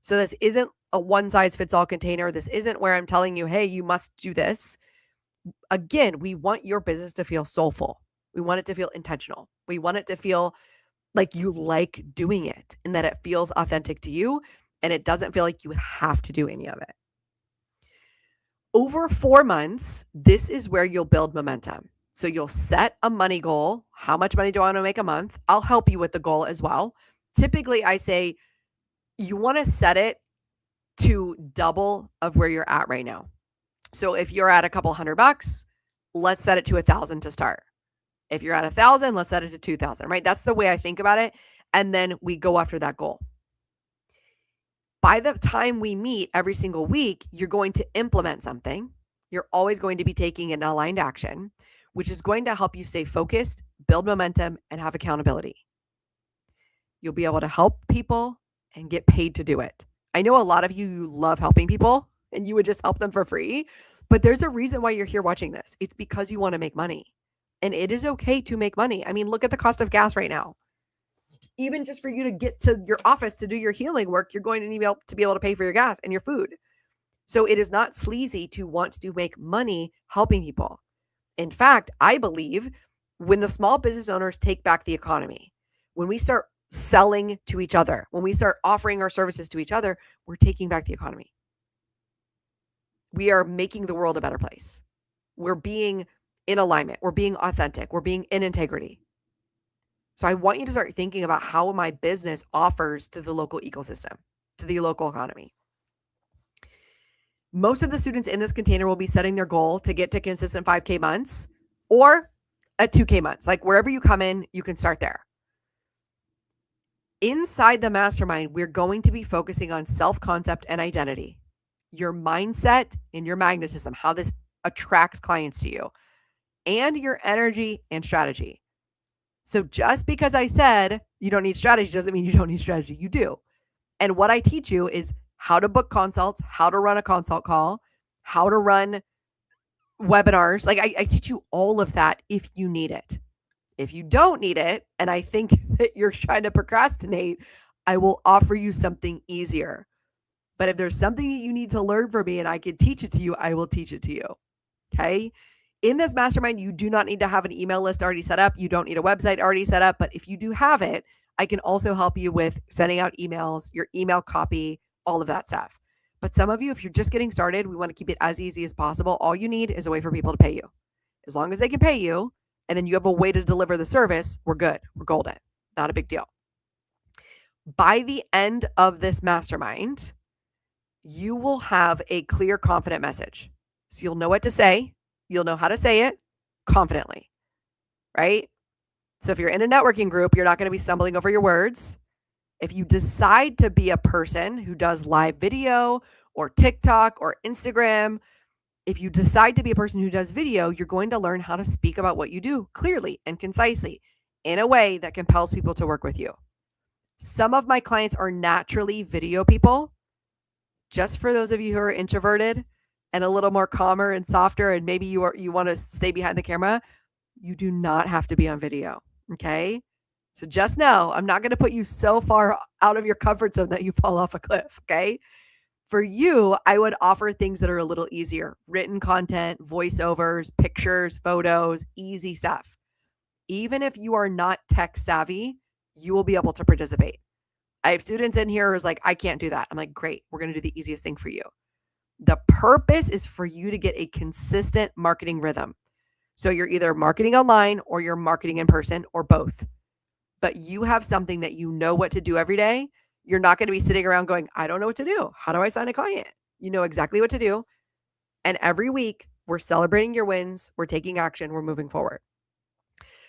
So this isn't a one size fits all container. This isn't where I'm telling you, hey, you must do this. Again, we want your business to feel soulful. We want it to feel intentional. We want it to feel like you like doing it and that it feels authentic to you and it doesn't feel like you have to do any of it. Over 4 months, this is where you'll build momentum. So you'll set a money goal. How much money do I want to make a month? I'll help you with the goal as well. Typically, I say you want to set it to double of where you're at right now. So if you're at a couple $100, let's set it to 1,000 to start. If you're at 1,000, let's set it to 2,000, right? That's the way I think about it. And then we go after that goal. By the time we meet every single week, you're going to implement something. You're always going to be taking an aligned action, which is going to help you stay focused, build momentum, and have accountability. You'll be able to help people and get paid to do it. I know a lot of you love helping people and you would just help them for free, but there's a reason why you're here watching this. It's because you want to make money. And it is okay to make money. I mean, look at the cost of gas right now. Even just for you to get to your office to do your healing work, you're going to need to be able to pay for your gas and your food. So it is not sleazy to want to make money helping people. In fact, I believe when the small business owners take back the economy, when we start selling to each other, when we start offering our services to each other, we're taking back the economy. We are making the world a better place. We're being in alignment. We're being authentic. We're being in integrity. So I want you to start thinking about how my business offers to the local ecosystem, to the local economy. Most of the students in this container will be setting their goal to get to consistent 5K months or a 2K months. Like wherever you come in, you can start there. Inside the mastermind, we're going to be focusing on self-concept and identity, your mindset and your magnetism, how this attracts clients to you, and your energy and strategy. So just because I said you don't need strategy doesn't mean you don't need strategy. You do. And what I teach you is how to book consults, how to run a consult call, how to run webinars. Like I teach you all of that if you need it. If you don't need it, and I think that you're trying to procrastinate, I will offer you something easier. But if there's something that you need to learn from me and I can teach it to you, I will teach it to you. Okay. In this mastermind, you do not need to have an email list already set up. You don't need a website already set up. But if you do have it, I can also help you with sending out emails, your email copy, all of that stuff. But some of you, if you're just getting started, we want to keep it as easy as possible. All you need is a way for people to pay you. As long as they can pay you and then you have a way to deliver the service, we're good. We're golden. Not a big deal. By the end of this mastermind, you will have a clear, confident message. So you'll know what to say. You'll know how to say it confidently, right? So if you're in a networking group, you're not going to be stumbling over your words. If you decide to be a person who does live video or TikTok or Instagram, if you decide to be a person who does video, you're going to learn how to speak about what you do clearly and concisely in a way that compels people to work with you. Some of my clients are naturally video people. Just for those of you who are introverted and a little more calmer and softer, and maybe you want to stay behind the camera, you do not have to be on video. Okay. So just know I'm not going to put you so far out of your comfort zone that you fall off a cliff. Okay. For you, I would offer things that are a little easier: written content, voiceovers, pictures, photos, easy stuff. Even if you are not tech savvy, you will be able to participate. I have students in here who's like, I can't do that. I'm like, great. We're going to do the easiest thing for you. The purpose is for you to get a consistent marketing rhythm. So you're either marketing online or you're marketing in person or both. But you have something that you know what to do every day. You're not going to be sitting around going, I don't know what to do. How do I sign a client? You know exactly what to do. And every week, we're celebrating your wins. We're taking action. We're moving forward.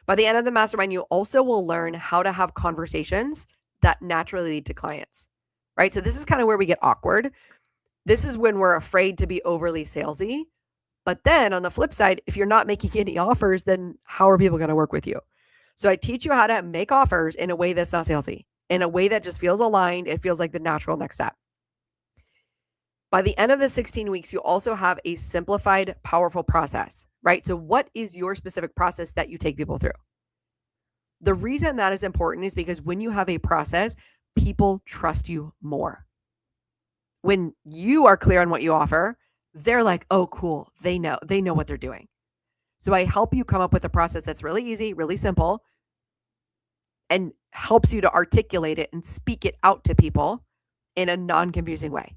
By the end of the mastermind, you also will learn how to have conversations that naturally lead to clients, right? So this is kind of where we get awkward. This is when we're afraid to be overly salesy. But then on the flip side, if you're not making any offers, then how are people going to work with you? So I teach you how to make offers in a way that's not salesy, in a way that just feels aligned. It feels like the natural next step. By the end of the 16 weeks, you also have a simplified, powerful process, right? So what is your specific process that you take people through? The reason that is important is because when you have a process, people trust you more. When you are clear on what you offer, they're like, oh, cool. They know what they're doing. So I help you come up with a process that's really easy, really simple, and helps you to articulate it and speak it out to people in a non-confusing way,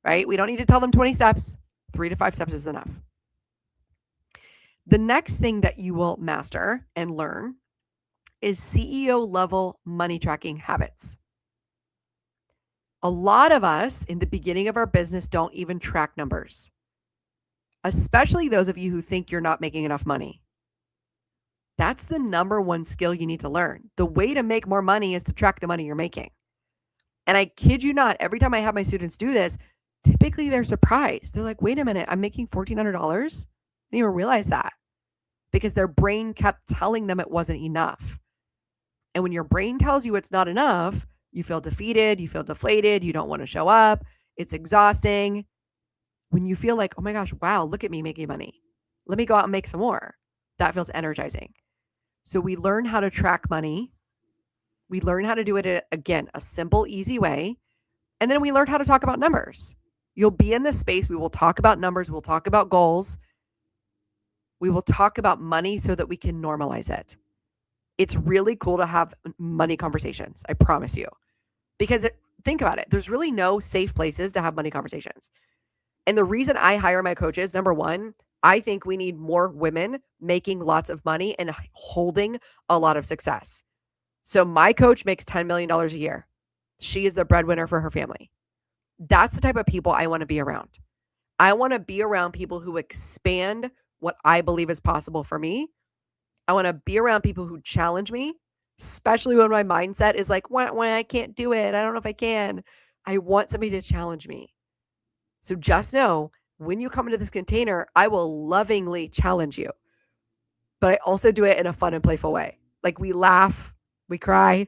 right? We don't need to tell them 20 steps. 3 to 5 steps is enough. The next thing that you will master and learn is CEO level money tracking habits. A lot of us in the beginning of our business don't even track numbers, especially those of you who think you're not making enough money. That's the number one skill you need to learn. The way to make more money is to track the money you're making. And I kid you not, every time I have my students do this, typically they're surprised. They're like, wait a minute, I'm making $1,400? I didn't even realize that, because their brain kept telling them it wasn't enough. And when your brain tells you it's not enough, you feel defeated, you feel deflated, you don't want to show up. It's exhausting. When you feel like, oh my gosh, wow, look at me making money. Let me go out and make some more. That feels energizing. So we learn how to track money. We learn how to do it, again, a simple, easy way. And then we learn how to talk about numbers. You'll be in this space. We will talk about numbers. We'll talk about goals. We will talk about money so that we can normalize it. It's really cool to have money conversations, I promise you. Because think about it. There's really no safe places to have money conversations. And the reason I hire my coaches, number one, I think we need more women making lots of money and holding a lot of success. So my coach makes $10 million a year. She is the breadwinner for her family. That's the type of people I want to be around. I want to be around people who expand what I believe is possible for me. I want to be around people who challenge me, especially when my mindset is like, why, I can't do it. I don't know if I can. I want somebody to challenge me. So just know, when you come into this container, I will lovingly challenge you. But I also do it in a fun and playful way. Like, we laugh, we cry,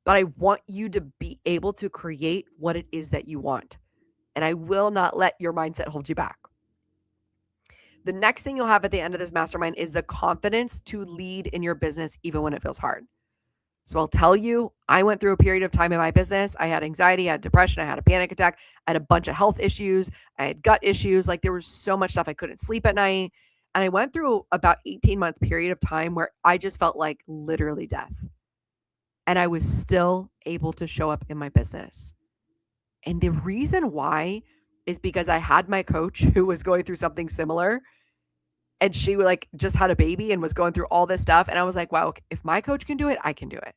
but I want you to be able to create what it is that you want. And I will not let your mindset hold you back. The next thing you'll have at the end of this mastermind is the confidence to lead in your business even when it feels hard. So I'll tell you, I went through a period of time in my business. I had anxiety, I had depression, I had a panic attack, I had a bunch of health issues, I had gut issues. Like there was so much stuff. I couldn't sleep at night. And I went through about 18-month period of time where I just felt like literally death. And I was still able to show up in my business. And the reason why is because I had my coach who was going through something similar, and she like just had a baby and was going through all this stuff. And I was like, wow, if my coach can do it, I can do it.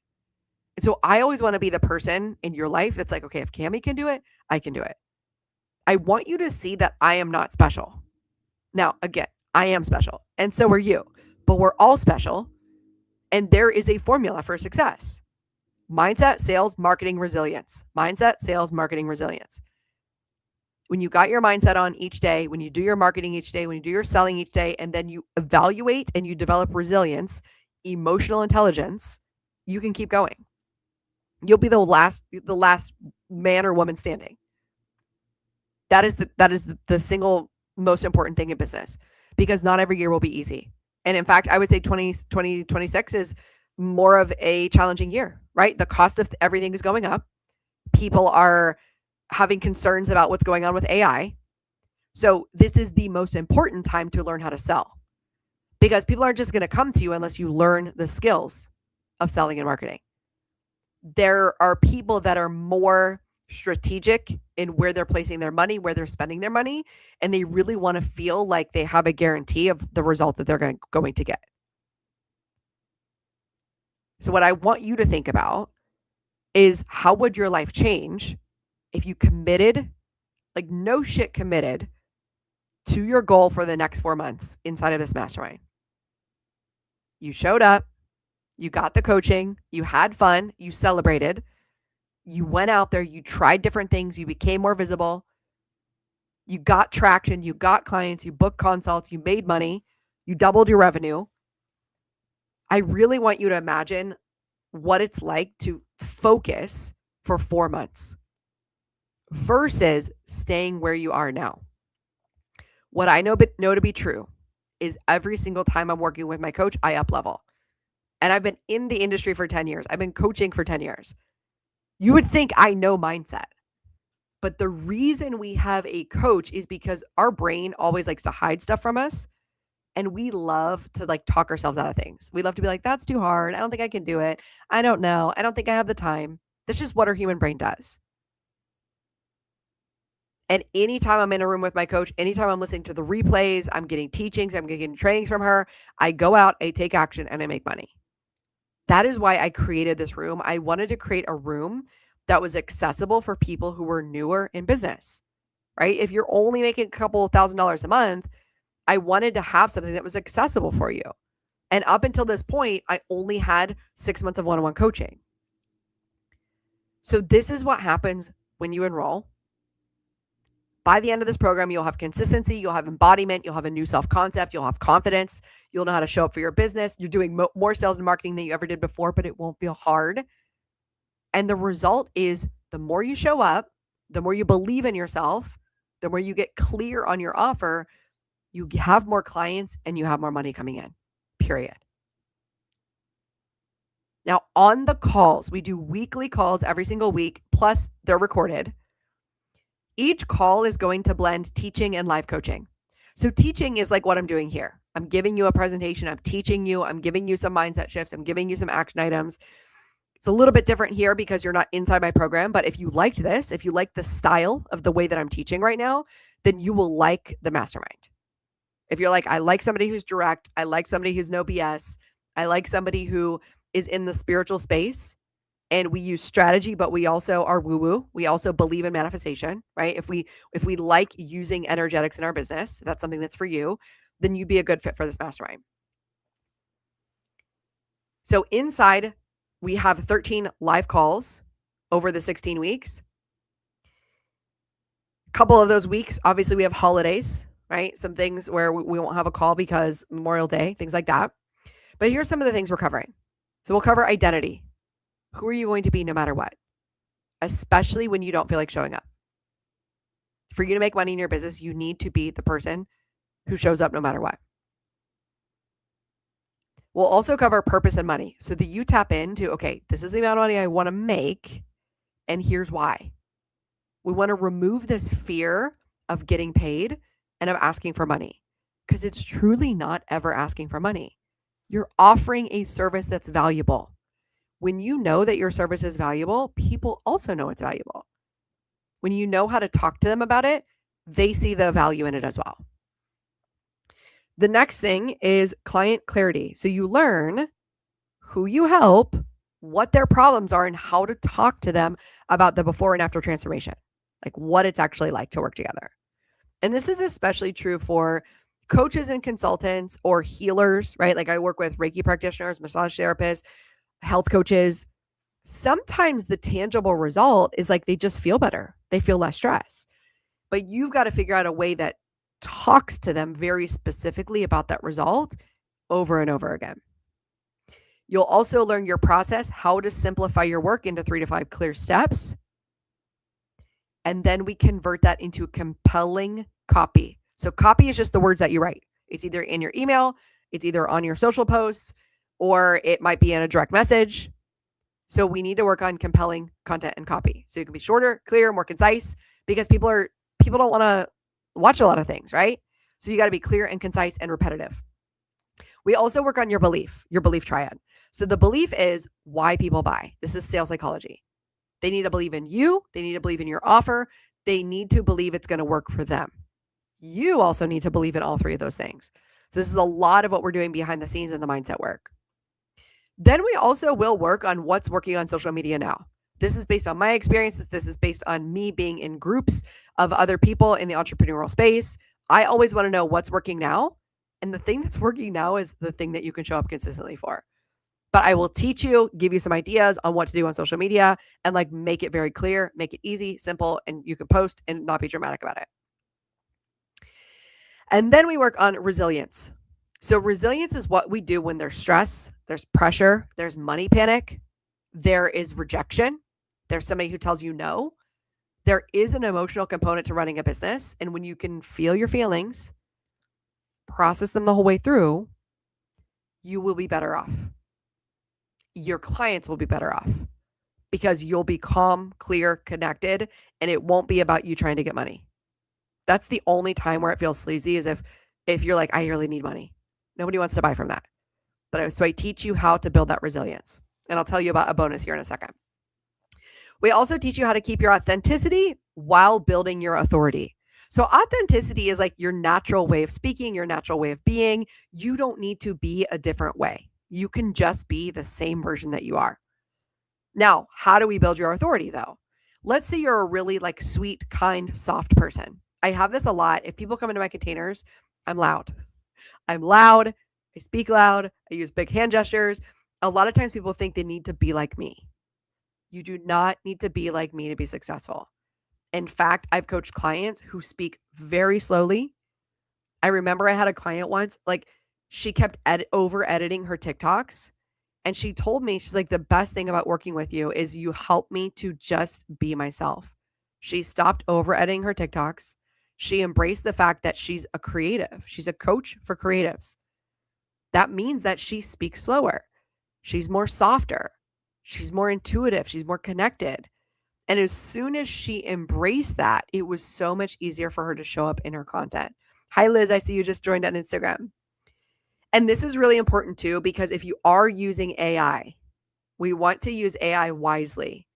And so I always want to be the person in your life that's like, okay, if Camy can do it, I can do it. I want you to see that I am not special. Now, again, I am special, and so are you, but we're all special. And there is a formula for success: mindset, sales, marketing, resilience. Mindset, sales, marketing, resilience. When you got your mindset on each day, when you do your marketing each day, when you do your selling each day, and then you evaluate and you develop resilience, emotional intelligence, you can keep going. You'll be the last man or woman standing. That is the single most important thing in business, because not every year will be easy. And in fact, I would say 2026 is more of a challenging year, right? The cost of everything is going up. People are having concerns about what's going on with AI. So this is the most important time to learn how to sell, because people aren't just going to come to you unless you learn the skills of selling and marketing. There are people that are more strategic in where they're placing their money, where they're spending their money, and they really want to feel like they have a guarantee of the result that they're going to get. So what I want you to think about is, how would your life change if you committed, like no shit committed, to your goal for the next 4 months inside of this mastermind? You showed up, you got the coaching, you had fun, you celebrated, you went out there, you tried different things, you became more visible, you got traction, you got clients, you booked consults, you made money, you doubled your revenue. I really want you to imagine what it's like to focus for 4 months versus staying where you are now. What I know to be true is every single time I'm working with my coach, I up level. And I've been in the industry for 10 years. I've been coaching for 10 years. You would think I know mindset. But the reason we have a coach is because our brain always likes to hide stuff from us. And we love to like talk ourselves out of things. We love to be like, that's too hard. I don't think I can do it. I don't know. I don't think I have the time. That's just what our human brain does. And anytime I'm in a room with my coach, anytime I'm listening to the replays, I'm getting teachings, I'm getting trainings from her, I go out, I take action, and I make money. That is why I created this room. I wanted to create a room that was accessible for people who were newer in business, right? If you're only making a couple $1,000s a month, I wanted to have something that was accessible for you. And up until this point, I only had 6 months of one-on-one coaching. So this is what happens when you enroll. By the end of this program, you'll have consistency, you'll have embodiment, you'll have a new self-concept, you'll have confidence, you'll know how to show up for your business. You're doing more sales and marketing than you ever did before, but it won't feel hard. And the result is, the more you show up, the more you believe in yourself, the more you get clear on your offer, you have more clients and you have more money coming in, period. Now, on the calls, we do weekly calls every single week, plus they're recorded. Each call is going to blend teaching and live coaching. So teaching is like what I'm doing here. I'm giving you a presentation. I'm teaching you. I'm giving you some mindset shifts. I'm giving you some action items. It's a little bit different here because you're not inside my program. But if you liked this, if you like the style of the way that I'm teaching right now, then you will like the mastermind. If you're like, I like somebody who's direct, I like somebody who's no BS, I like somebody who is in the spiritual space, and we use strategy, but we also are woo-woo. We also believe in manifestation, right? If we like using energetics in our business, if that's something that's for you, then you'd be a good fit for this mastermind. So inside, we have 13 live calls over the 16 weeks. A couple of those weeks, obviously we have holidays, right? Some things where we won't have a call because Memorial Day, things like that. But here's some of the things we're covering. So we'll cover identity. Who are you going to be no matter what? Especially when you don't feel like showing up. For you to make money in your business, you need to be the person who shows up no matter what. We'll also cover purpose and money so that you tap into, okay, this is the amount of money I want to make, and here's why. We want to remove this fear of getting paid and of asking for money, because it's truly not ever asking for money. You're offering a service that's valuable. When you know that your service is valuable, people also know it's valuable. When you know how to talk to them about it, they see the value in it as well. The next thing is client clarity. So you learn who you help, what their problems are, and how to talk to them about the before and after transformation, like what it's actually like to work together. And this is especially true for coaches and consultants or healers, right? Like I work with Reiki practitioners, massage therapists, health coaches. Sometimes the tangible result is like they just feel better. They feel less stress. But you've got to figure out a way that talks to them very specifically about that result over and over again. You'll also learn your process, how to simplify your work into 3 to 5 clear steps. And then we convert that into compelling copy. So copy is just the words that you write. It's either in your email, it's either on your social posts, or it might be in a direct message. So we need to work on compelling content and copy. So you can be shorter, clear, more concise, because people don't want to watch a lot of things, right? So you got to be clear and concise and repetitive. We also work on your belief triad. So the belief is why people buy. This is sales psychology. They need to believe in you. They need to believe in your offer. They need to believe it's going to work for them. You also need to believe in all three of those things. So this is a lot of what we're doing behind the scenes in the mindset work. Then we also will work on what's working on social media now. This is based on my experiences. This is based on me being in groups of other people in the entrepreneurial space. I always want to know what's working now. And the thing that's working now is the thing that you can show up consistently for. But I will teach you, give you some ideas on what to do on social media and like make it very clear, make it easy, simple, and you can post and not be dramatic about it. And then we work on resilience. So resilience is what we do when there's stress, there's pressure, there's money panic, there is rejection, there's somebody who tells you no. There is an emotional component to running a business. And when you can feel your feelings, process them the whole way through, you will be better off. Your clients will be better off because you'll be calm, clear, connected, and it won't be about you trying to get money. That's the only time where it feels sleazy is if you're like, I really need money. Nobody wants to buy from that. So I teach you how to build that resilience. And I'll tell you about a bonus here in a second. We also teach you how to keep your authenticity while building your authority. So authenticity is like your natural way of speaking, your natural way of being. You don't need to be a different way. You can just be the same version that you are. Now, how do we build your authority though? Let's say you're a really like sweet, kind, soft person. I have this a lot. If people come into my containers, I'm loud. I speak loud. I use big hand gestures. A lot of times people think they need to be like me. You do not need to be like me to be successful. In fact, I've coached clients who speak very slowly. I remember I had a client once, like she kept over editing her TikToks. And she told me, she's like, the best thing about working with you is you help me to just be myself. She stopped over editing her TikToks. She embraced the fact that she's a creative. She's a coach for creatives. That means that she speaks slower. She's more softer. She's more intuitive. She's more connected. And as soon as she embraced that, it was so much easier for her to show up in her content. Hi, Liz. I see you just joined on Instagram. And this is really important too, because if you are using AI, we want to use AI wisely.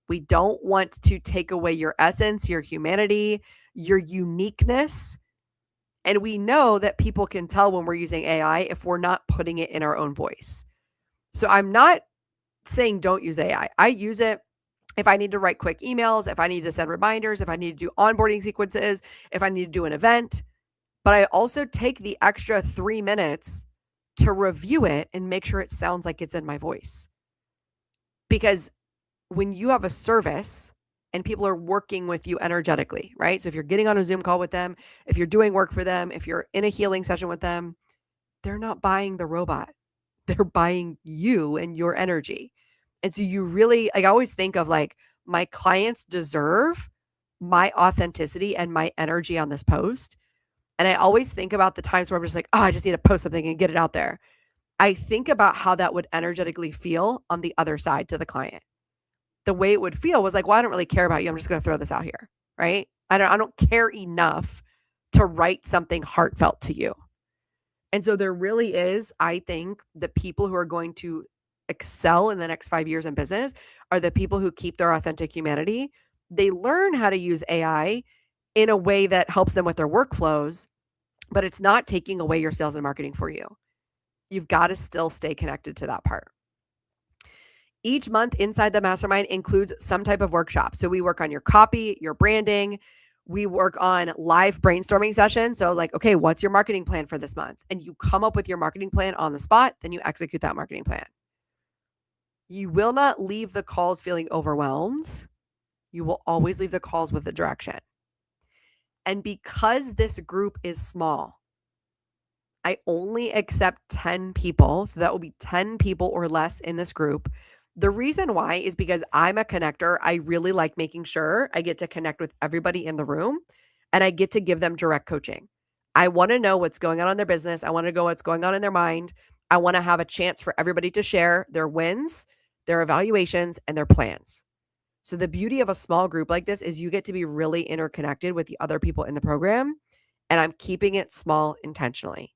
We don't want to take away your essence, your humanity, your uniqueness. And we know that people can tell when we're using AI if we're not putting it in our own voice. So I'm not saying don't use AI. I use it if I need to write quick emails, if I need to send reminders, if I need to do onboarding sequences, if I need to do an event. But I also take the extra 3 minutes to review it and make sure it sounds like it's in my voice. Because when you have a service and people are working with you energetically, right? So if you're getting on a Zoom call with them, if you're doing work for them, if you're in a healing session with them, they're not buying the robot. They're buying you and your energy. And so you really, I always think of like, my clients deserve my authenticity and my energy on this post. And I always think about the times where I'm just like, oh, I just need to post something and get it out there. I think about how that would energetically feel on the other side to the client. The way it would feel was like, well, I don't really care about you. I'm just going to throw this out here, right? I don't care enough to write something heartfelt to you. And so there really is, I think, the people who are going to excel in the next 5 years in business are the people who keep their authentic humanity. They learn how to use AI in a way that helps them with their workflows, but it's not taking away your sales and marketing for you. You've got to still stay connected to that part. Each month inside the mastermind includes some type of workshop. So we work on your copy, your branding. We work on live brainstorming sessions. So like, okay, what's your marketing plan for this month? And you come up with your marketing plan on the spot, then you execute that marketing plan. You will not leave the calls feeling overwhelmed. You will always leave the calls with a direction. And because this group is small, I only accept 10 people. So that will be 10 people or less in this group. The reason why is because I'm a connector. I really like making sure I get to connect with everybody in the room and I get to give them direct coaching. I want to know what's going on in their business. I want to know what's going on in their mind. I want to have a chance for everybody to share their wins, their evaluations, and their plans. So the beauty of a small group like this is you get to be really interconnected with the other people in the program, and I'm keeping it small intentionally.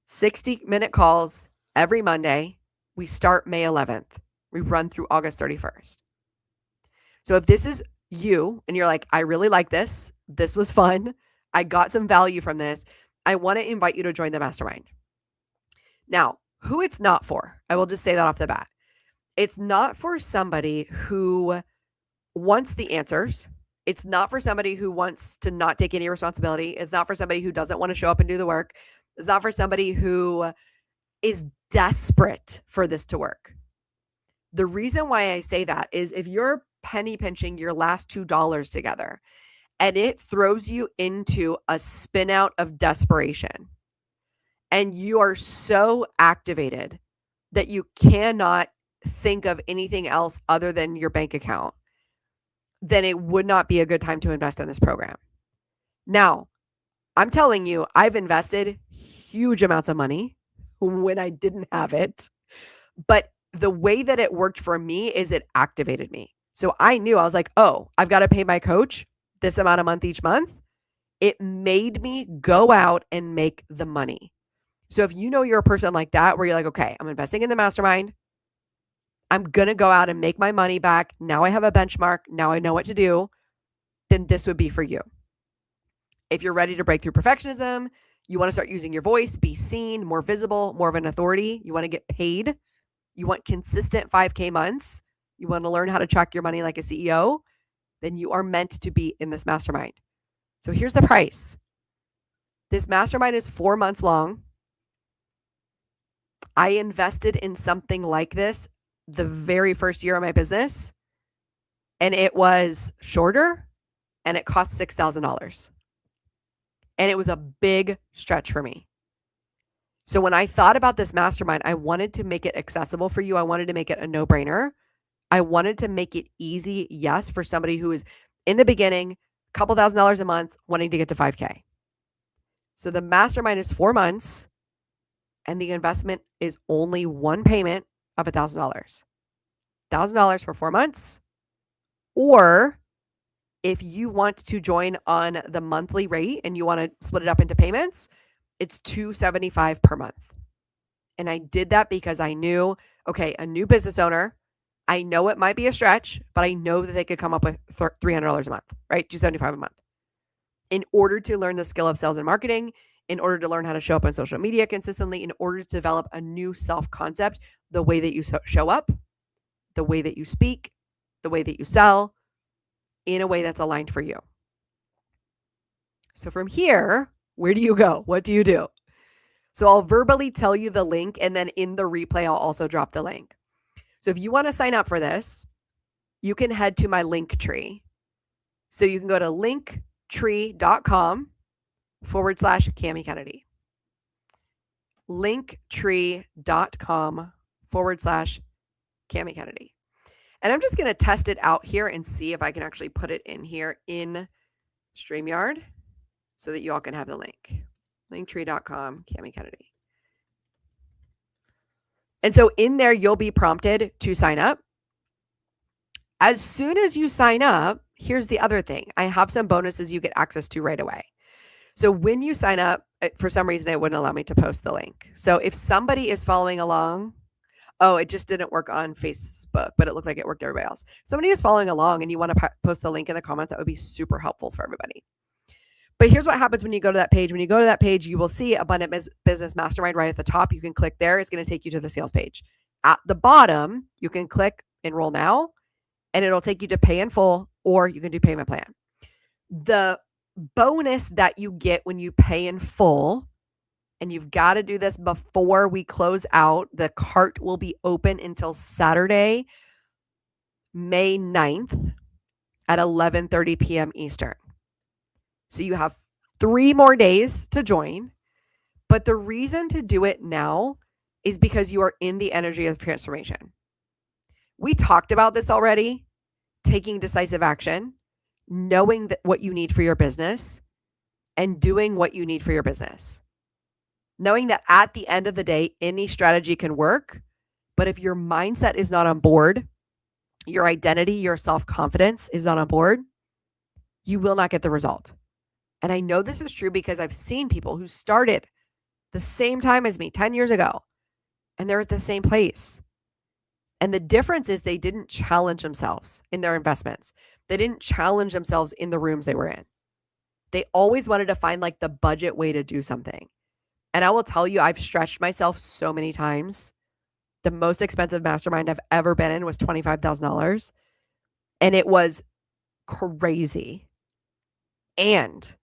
60-minute calls every Monday. We start May 11th. We run through August 31st. So if this is you and you're like, I really like this. This was fun. I got some value from this. I want to invite you to join the mastermind. Now, who it's not for, I will just say that off the bat. It's not for somebody who wants the answers. It's not for somebody who wants to not take any responsibility. It's not for somebody who doesn't want to show up and do the work. It's not for somebody who is desperate for this to work. The reason why I say that is if you're penny pinching your last $2 together and it throws you into a spin out of desperation and you are so activated that you cannot think of anything else other than your bank account, then it would not be a good time to invest in this program. Now, I'm telling you, I've invested huge amounts of money when I didn't have it, but the way that it worked for me is it activated me. So I knew, I was like, oh, I've got to pay my coach this amount a month each month. It made me go out and make the money. So if you know you're a person like that, where you're like, okay, I'm investing in the mastermind. I'm going to go out and make my money back. Now I have a benchmark. Now I know what to do. Then this would be for you. If you're ready to break through perfectionism, you want to start using your voice, be seen, more visible, more of an authority. You want to get paid. You want consistent 5K months. You want to learn how to track your money like a CEO. Then you are meant to be in this mastermind. So here's the price. This mastermind is 4 months long. I invested in something like this the very first year of my business, and it was shorter and it cost $6,000. And it was a big stretch for me. So when I thought about this mastermind, I wanted to make it accessible for you. I wanted to make it a no-brainer. I wanted to make it easy, yes, for somebody who is in the beginning, a couple $1,000s a month, wanting to get to 5K. So the mastermind is 4 months, and the investment is only one payment of $1,000. $1,000 for 4 months. Or if you want to join on the monthly rate and you want to split it up into payments, it's $275 per month. And I did that because I knew, okay, a new business owner, I know it might be a stretch, but I know that they could come up with $300 a month, right? $275 a month. In order to learn the skill of sales and marketing, in order to learn how to show up on social media consistently, in order to develop a new self-concept, the way that you show up, the way that you speak, the way that you sell, in a way that's aligned for you. So from here, where do you go? What do you do? So I'll verbally tell you the link, and then in the replay, I'll also drop the link. So if you want to sign up for this, you can head to my link tree. So you can go to linktree.com/Camy Kennedy. Linktree.com/Camy Kennedy. And I'm just going to test it out here and see if I can actually put it in here in StreamYard. so that you all can have the link. Linktree.com, Camy Kennedy. And so in there, you'll be prompted to sign up. As soon as you sign up, here's the other thing. I have some bonuses you get access to right away. So when you sign up, for some reason, it wouldn't allow me to post the link. So if somebody is following along, it just didn't work on Facebook, but it looked like it worked everybody else. If somebody is following along and you want to post the link in the comments, that would be super helpful for everybody. But here's what happens when you go to that page. When you go to that page, you will see Abundant Business Mastermind right at the top. You can click there. It's going to take you to the sales page. At the bottom, you can click Enroll Now, and it'll take you to Pay in Full, or you can do Payment Plan. The bonus that you get when you pay in full, and you've got to do this before we close out, the cart will be open until Saturday, May 9th at 11:30 p.m. Eastern. So you have 3 more days to join. But the reason to do it now is because you are in the energy of transformation. We talked about this already, taking decisive action, knowing that what you need for your business, and doing what you need for your business. Knowing that at the end of the day, any strategy can work, but if your mindset is not on board, your identity, your self-confidence is not on board, you will not get the result. And I know this is true because I've seen people who started the same time as me 10 years ago, and they're at the same place. And the difference is they didn't challenge themselves in their investments. They didn't challenge themselves in the rooms they were in. They always wanted to find like the budget way to do something. And I will tell you, I've stretched myself so many times. The most expensive mastermind I've ever been in was $25,000. And it was crazy. And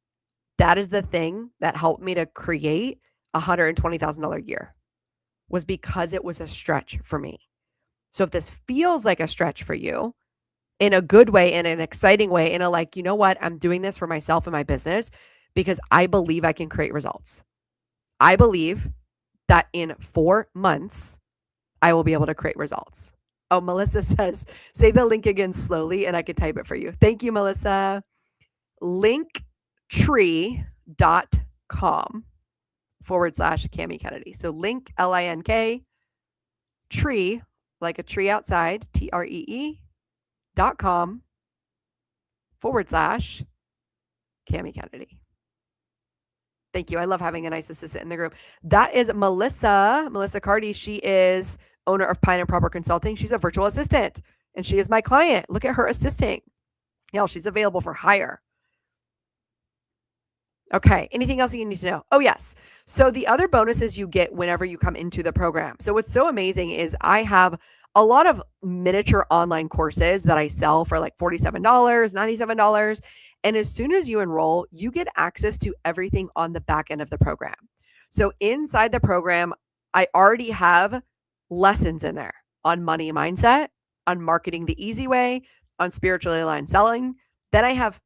that is the thing that helped me to create a $120,000 year, was because it was a stretch for me. So if this feels like a stretch for you, in a good way, in an exciting way, in a like, you know what, I'm doing this for myself and my business because I believe I can create results. I believe that in 4 months, I will be able to create results. Oh, Melissa says, say the link again slowly and I can type it for you. Thank you, Melissa. Linktree.com/Camy Kennedy. So link, LINK, tree, like a tree outside, TREE.com/Camy Kennedy. Thank you. I love having a nice assistant in the group. That is Melissa Cardi. She is owner of Pine and Proper Consulting. She's a virtual assistant and she is my client. Look at her assisting. She's available for hire. Okay. Anything else you need to know? Oh, yes. So the other bonuses you get whenever you come into the program. So what's so amazing is I have a lot of miniature online courses that I sell for like $47, $97. And as soon as you enroll, you get access to everything on the back end of the program. So inside the program, I already have lessons in there on money mindset, on marketing the easy way, on spiritually aligned selling. Then I have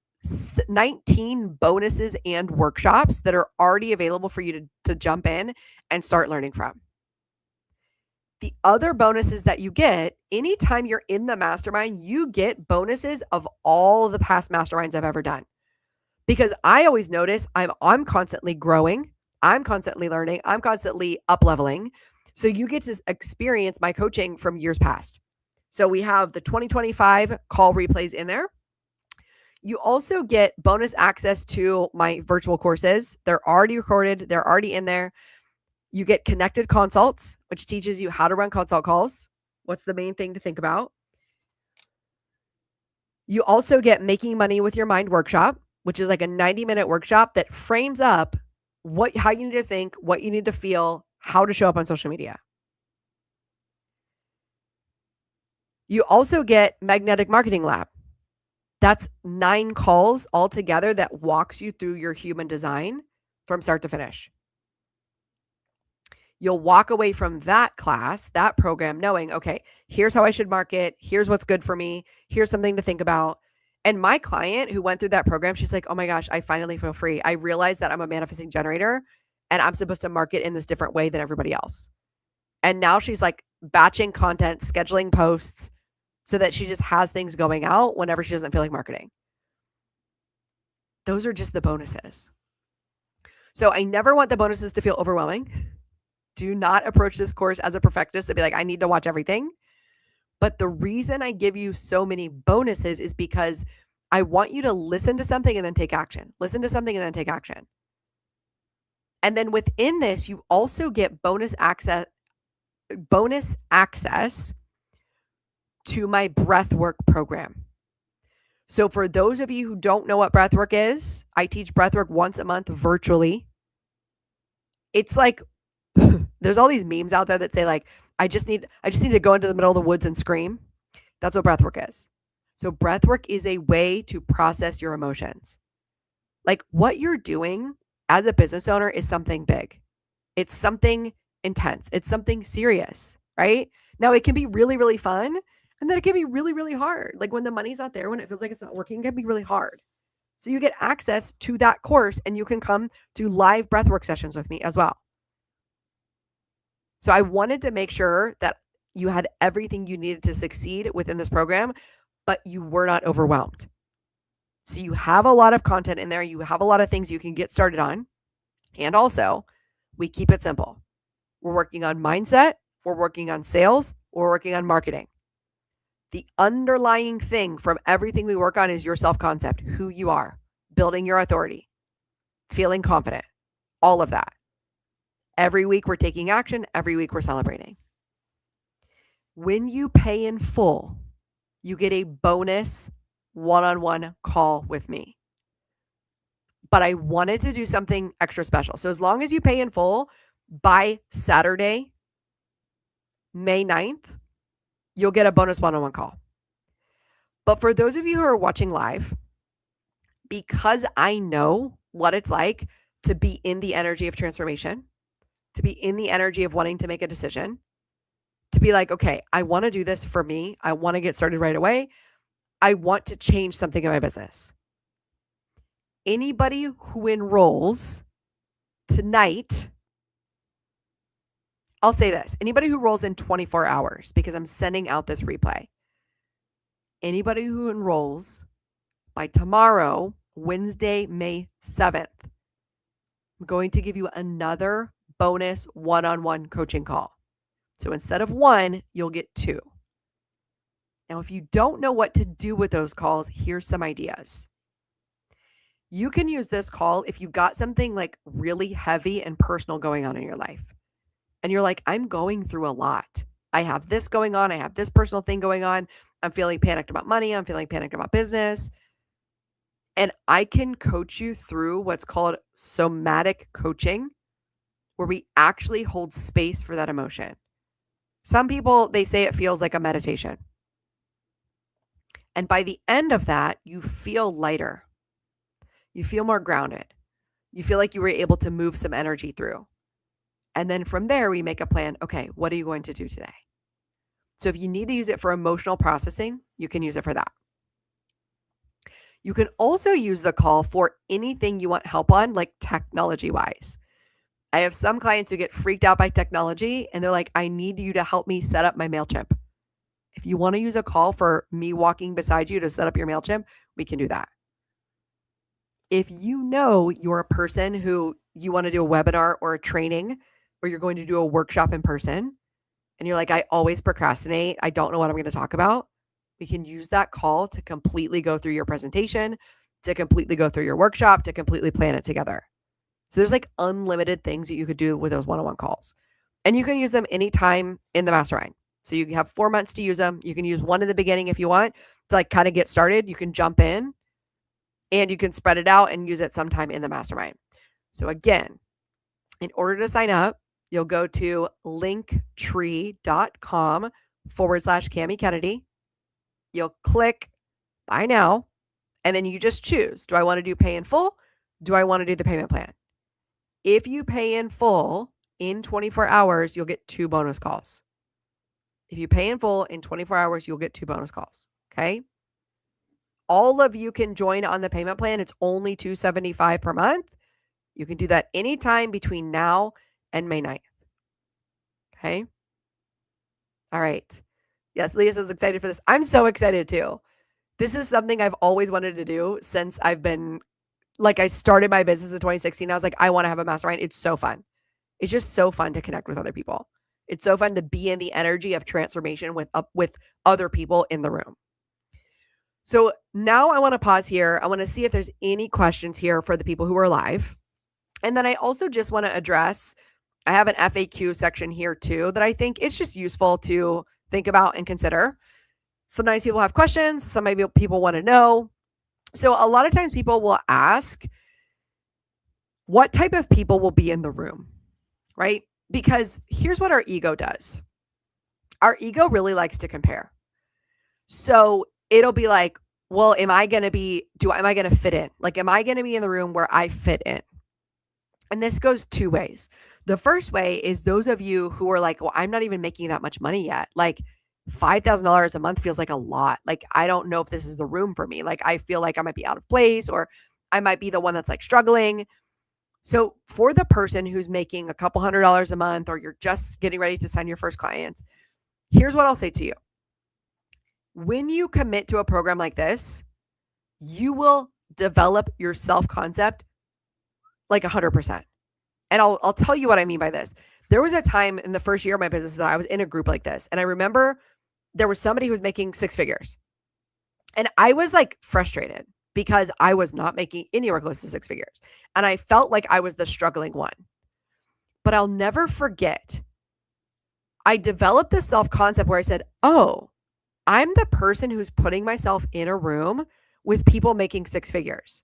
19 bonuses and workshops that are already available for you to jump in and start learning from. The other bonuses that you get, anytime you're in the mastermind, you get bonuses of all the past masterminds I've ever done. Because I always notice I'm constantly growing, I'm constantly learning, I'm constantly up-leveling. So you get to experience my coaching from years past. So we have the 2025 call replays in there. You also get bonus access to my virtual courses. They're already recorded, they're already in there. You get connected consults, which teaches you how to run consult calls. What's the main thing to think about? You also get Making Money with Your Mind workshop, which is like a 90-minute workshop that frames up how you need to think, what you need to feel, how to show up on social media. You also get Magnetic Marketing Lab. That's 9 calls all together that walks you through your human design from start to finish. You'll walk away from that class, that program, knowing, okay, here's how I should market. Here's what's good for me. Here's something to think about. And my client who went through that program, she's like, oh my gosh, I finally feel free. I realized that I'm a manifesting generator and I'm supposed to market in this different way than everybody else. And now she's like batching content, scheduling posts so that she just has things going out whenever she doesn't feel like marketing. Those are just the bonuses. So I never want the bonuses to feel overwhelming. Do not approach this course as a perfectionist and be like, I need to watch everything. But the reason I give you so many bonuses is because I want you to listen to something and then take action. Listen to something and then take action. And then within this, you also get bonus access to my breathwork program. So for those of you who don't know what breathwork is, I teach breathwork once a month virtually. It's like there's all these memes out there that say like I just need to go into the middle of the woods and scream. That's what breathwork is. So breathwork is a way to process your emotions. Like what you're doing as a business owner is something big. It's something intense. It's something serious, right? Now it can be really, really fun. And then it can be really, really hard. Like when the money's not there, when it feels like it's not working, it can be really hard. So you get access to that course and you can come to live breathwork sessions with me as well. So I wanted to make sure that you had everything you needed to succeed within this program, but you were not overwhelmed. So you have a lot of content in there. You have a lot of things you can get started on. And also, we keep it simple. We're working on mindset. We're working on sales. We're working on marketing. The underlying thing from everything we work on is your self-concept, who you are, building your authority, feeling confident, all of that. Every week we're taking action. Every week we're celebrating. When you pay in full, you get a bonus one-on-one call with me. But I wanted to do something extra special. So as long as you pay in full by Saturday, May 9th, you'll get a bonus one-on-one call. But for those of you who are watching live, because I know what it's like to be in the energy of transformation, to be in the energy of wanting to make a decision, to be like, okay, I want to do this for me. I want to get started right away. I want to change something in my business. Anybody who enrolls tonight, I'll say this, anybody who rolls in 24 hours, because I'm sending out this replay, anybody who enrolls by tomorrow, Wednesday, May 7th, I'm going to give you another bonus one-on-one coaching call. So instead of one, you'll get two. Now, if you don't know what to do with those calls, here's some ideas. You can use this call if you've got something like really heavy and personal going on in your life. And you're like, I'm going through a lot. I have this going on. I have this personal thing going on. I'm feeling panicked about money. I'm feeling panicked about business. And I can coach you through what's called somatic coaching, where we actually hold space for that emotion. Some people, they say it feels like a meditation. And by the end of that, you feel lighter. You feel more grounded. You feel like you were able to move some energy through. And then from there, we make a plan. Okay, what are you going to do today? So if you need to use it for emotional processing, you can use it for that. You can also use the call for anything you want help on, like technology-wise. I have some clients who get freaked out by technology and they're like, I need you to help me set up my MailChimp. If you want to use a call for me walking beside you to set up your MailChimp, we can do that. If you know you're a person who you want to do a webinar or a training, or you're going to do a workshop in person, and you're like, I always procrastinate, I don't know what I'm going to talk about, we can use that call to completely go through your presentation, to completely go through your workshop, to completely plan it together. So there's like unlimited things that you could do with those one-on-one calls. And you can use them anytime in the mastermind. So you have 4 months to use them. You can use one in the beginning if you want to like kind of get started. You can jump in and you can spread it out and use it sometime in the mastermind. So again, in order to sign up, you'll go to linktree.com/Camy Kennedy. You'll click buy now, and then you just choose, do I want to do pay in full? Do I want to do the payment plan? If you pay in full in 24 hours, you'll get 2 bonus calls. If you pay in full in 24 hours, you'll get 2 bonus calls. Okay. All of you can join on the payment plan. It's only $275 per month. You can do that anytime between now and May 9th. Okay. All right. Yes, Leah is excited for this. I'm so excited too. This is something I've always wanted to do since I've been like I started my business in 2016. I was like, I want to have a mastermind. It's so fun. It's just so fun to connect with other people. It's so fun to be in the energy of transformation with other people in the room. So now I want to pause here. I want to see if there's any questions here for the people who are live. And then I also just want to address, I have an FAQ section here too that I think it's just useful to think about and consider. Sometimes people have questions. Some maybe people want to know. So a lot of times people will ask, what type of people will be in the room, right? Because here's what our ego does. Our ego really likes to compare. So it'll be like, well, am I going to fit in? Like, am I going to be in the room where I fit in? And this goes two ways. The first way is those of you who are like, well, I'm not even making that much money yet. Like $5,000 a month feels like a lot. Like, I don't know if this is the room for me. Like, I feel like I might be out of place, or I might be the one that's like struggling. So for the person who's making a couple $100s a month, or you're just getting ready to sign your first clients, here's what I'll say to you. When you commit to a program like this, you will develop your self-concept like 100%. And I'll tell you what I mean by this. There was a time in the first year of my business that I was in a group like this. And I remember there was somebody who was making six figures. And I was like frustrated because I was not making anywhere close to six figures. And I felt like I was the struggling one. But I'll never forget, I developed this self-concept where I said, oh, I'm the person who's putting myself in a room with people making six figures.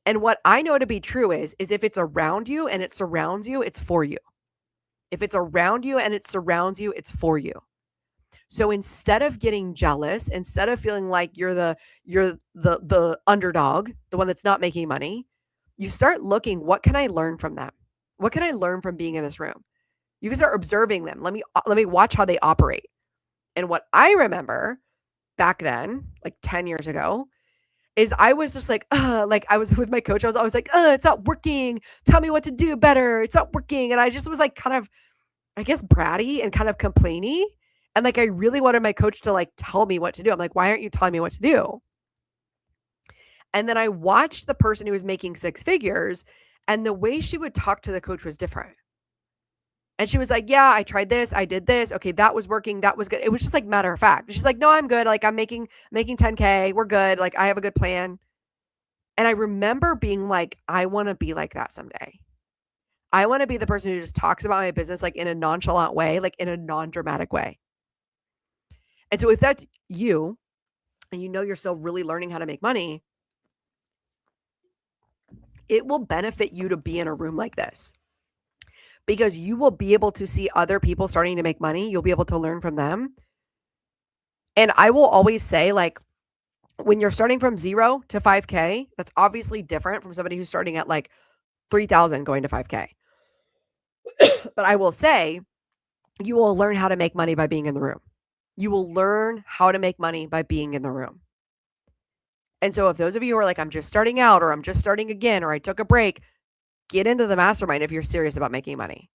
And what I know to be true is if it's around you and it surrounds you, it's for you. If it's around you and it surrounds you, it's for you. So instead of getting jealous, instead of feeling like you're the underdog, the one that's not making money, you start looking, what can I learn from them? What can I learn from being in this room? You can start observing them. Let me watch how they operate. And what I remember back then, like 10 years ago, is I was just like I was with my coach. I was always like, it's not working. Tell me what to do better. It's not working. And I just was like kind of, I guess, bratty and kind of complainy. And like, I really wanted my coach to like tell me what to do. I'm like, why aren't you telling me what to do? And then I watched the person who was making six figures, and the way she would talk to the coach was different. And she was like, yeah, I tried this. I did this. Okay, that was working. That was good. It was just like matter of fact. She's like, no, I'm good. Like, I'm making 10K. We're good. Like, I have a good plan. And I remember being like, I want to be like that someday. I want to be the person who just talks about my business like in a nonchalant way, like in a non-dramatic way. And so if that's you and you know you're still really learning how to make money, it will benefit you to be in a room like this, because you will be able to see other people starting to make money. You'll be able to learn from them. And I will always say, like, when you're starting from 0 to 5K, that's obviously different from somebody who's starting at like 3,000 going to 5K. But I will say, you will learn how to make money by being in the room. You will learn how to make money by being in the room. And so if those of you who are like, I'm just starting out, or I'm just starting again, or I took a break, get into the mastermind if you're serious about making money.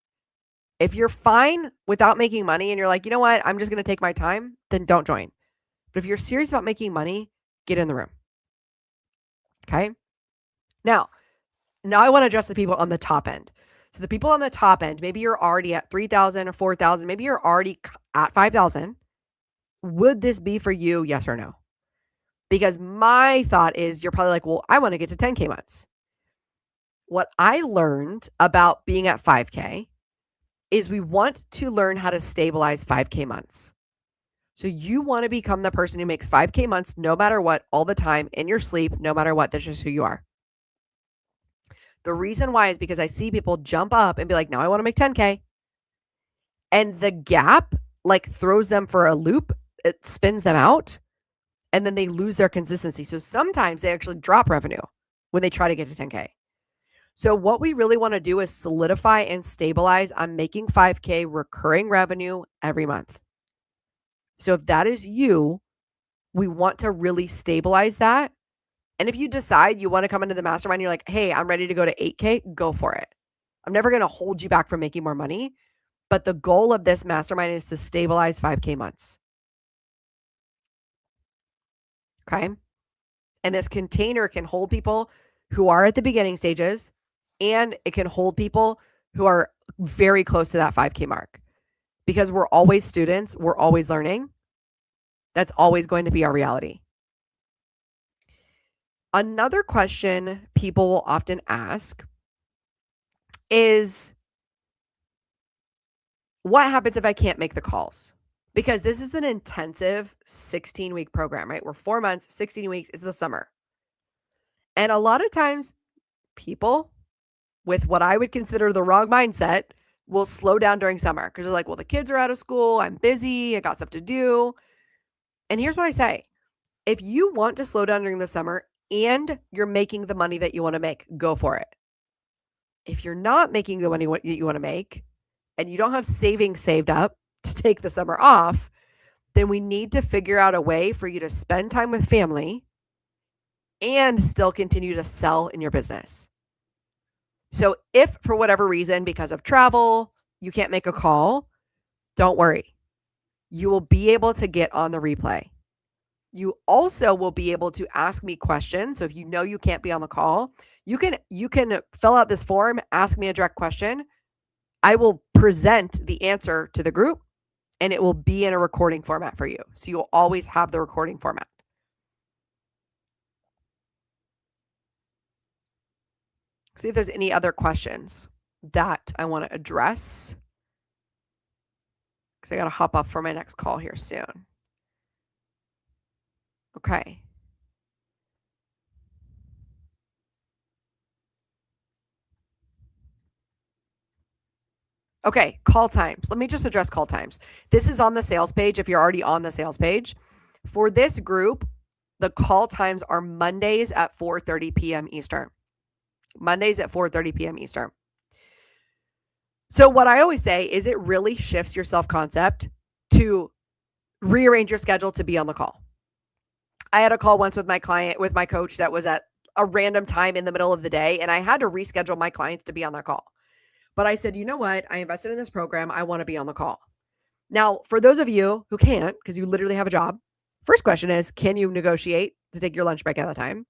If you're fine without making money and you're like, you know what, I'm just going to take my time, then don't join. But if you're serious about making money, get in the room. Okay. Now I want to address the people on the top end. So the people on the top end, maybe you're already at 3,000 or 4,000. Maybe you're already at 5,000. Would this be for you? Yes or no? Because my thought is you're probably like, well, I want to get to 10K months. What I learned about being at 5K is we want to learn how to stabilize 5K months. So you want to become the person who makes 5K months no matter what, all the time, in your sleep, no matter what. That's just who you are. The reason why is because I see people jump up and be like, now I want to make 10K. And the gap like throws them for a loop. It spins them out. And then they lose their consistency. So sometimes they actually drop revenue when they try to get to 10K. So what we really want to do is solidify and stabilize on making 5K recurring revenue every month. So if that is you, we want to really stabilize that. And if you decide you want to come into the mastermind, you're like, hey, I'm ready to go to 8K, go for it. I'm never going to hold you back from making more money. But the goal of this mastermind is to stabilize 5K months. Okay. And this container can hold people who are at the beginning stages, and it can hold people who are very close to that 5K mark. Because we're always students, we're always learning. That's always going to be our reality. Another question people will often ask is, what happens if I can't make the calls? Because this is an intensive 16-week program, right? We're 4 months, 16 weeks, it's the summer. And a lot of times people with what I would consider the wrong mindset will slow down during summer because they're like, well, the kids are out of school, I'm busy, I got stuff to do. And here's what I say. If you want to slow down during the summer and you're making the money that you want to make, go for it. If you're not making the money that you want to make and you don't have savings saved up to take the summer off, then we need to figure out a way for you to spend time with family and still continue to sell in your business. So if for whatever reason, because of travel, you can't make a call, don't worry. You will be able to get on the replay. You also will be able to ask me questions. So if you know you can't be on the call, you can fill out this form, ask me a direct question. I will present the answer to the group and it will be in a recording format for you. So you'll always have the recording format. See if there's any other questions that I want to address, because I got to hop off for my next call here soon. Okay. Okay, call times. Let me just address call times. This is on the sales page if you're already on the sales page. For this group, the call times are Mondays at 4:30 p.m. Eastern. Mondays at 4:30 p.m. Eastern. So what I always say is it really shifts your self-concept to rearrange your schedule to be on the call. I had a call once with my client, with my coach, that was at a random time in the middle of the day, and I had to reschedule my clients to be on that call. But I said, you know what? I invested in this program. I want to be on the call. Now, for those of you who can't, because you literally have a job, first question is, can you negotiate to take your lunch break at a time?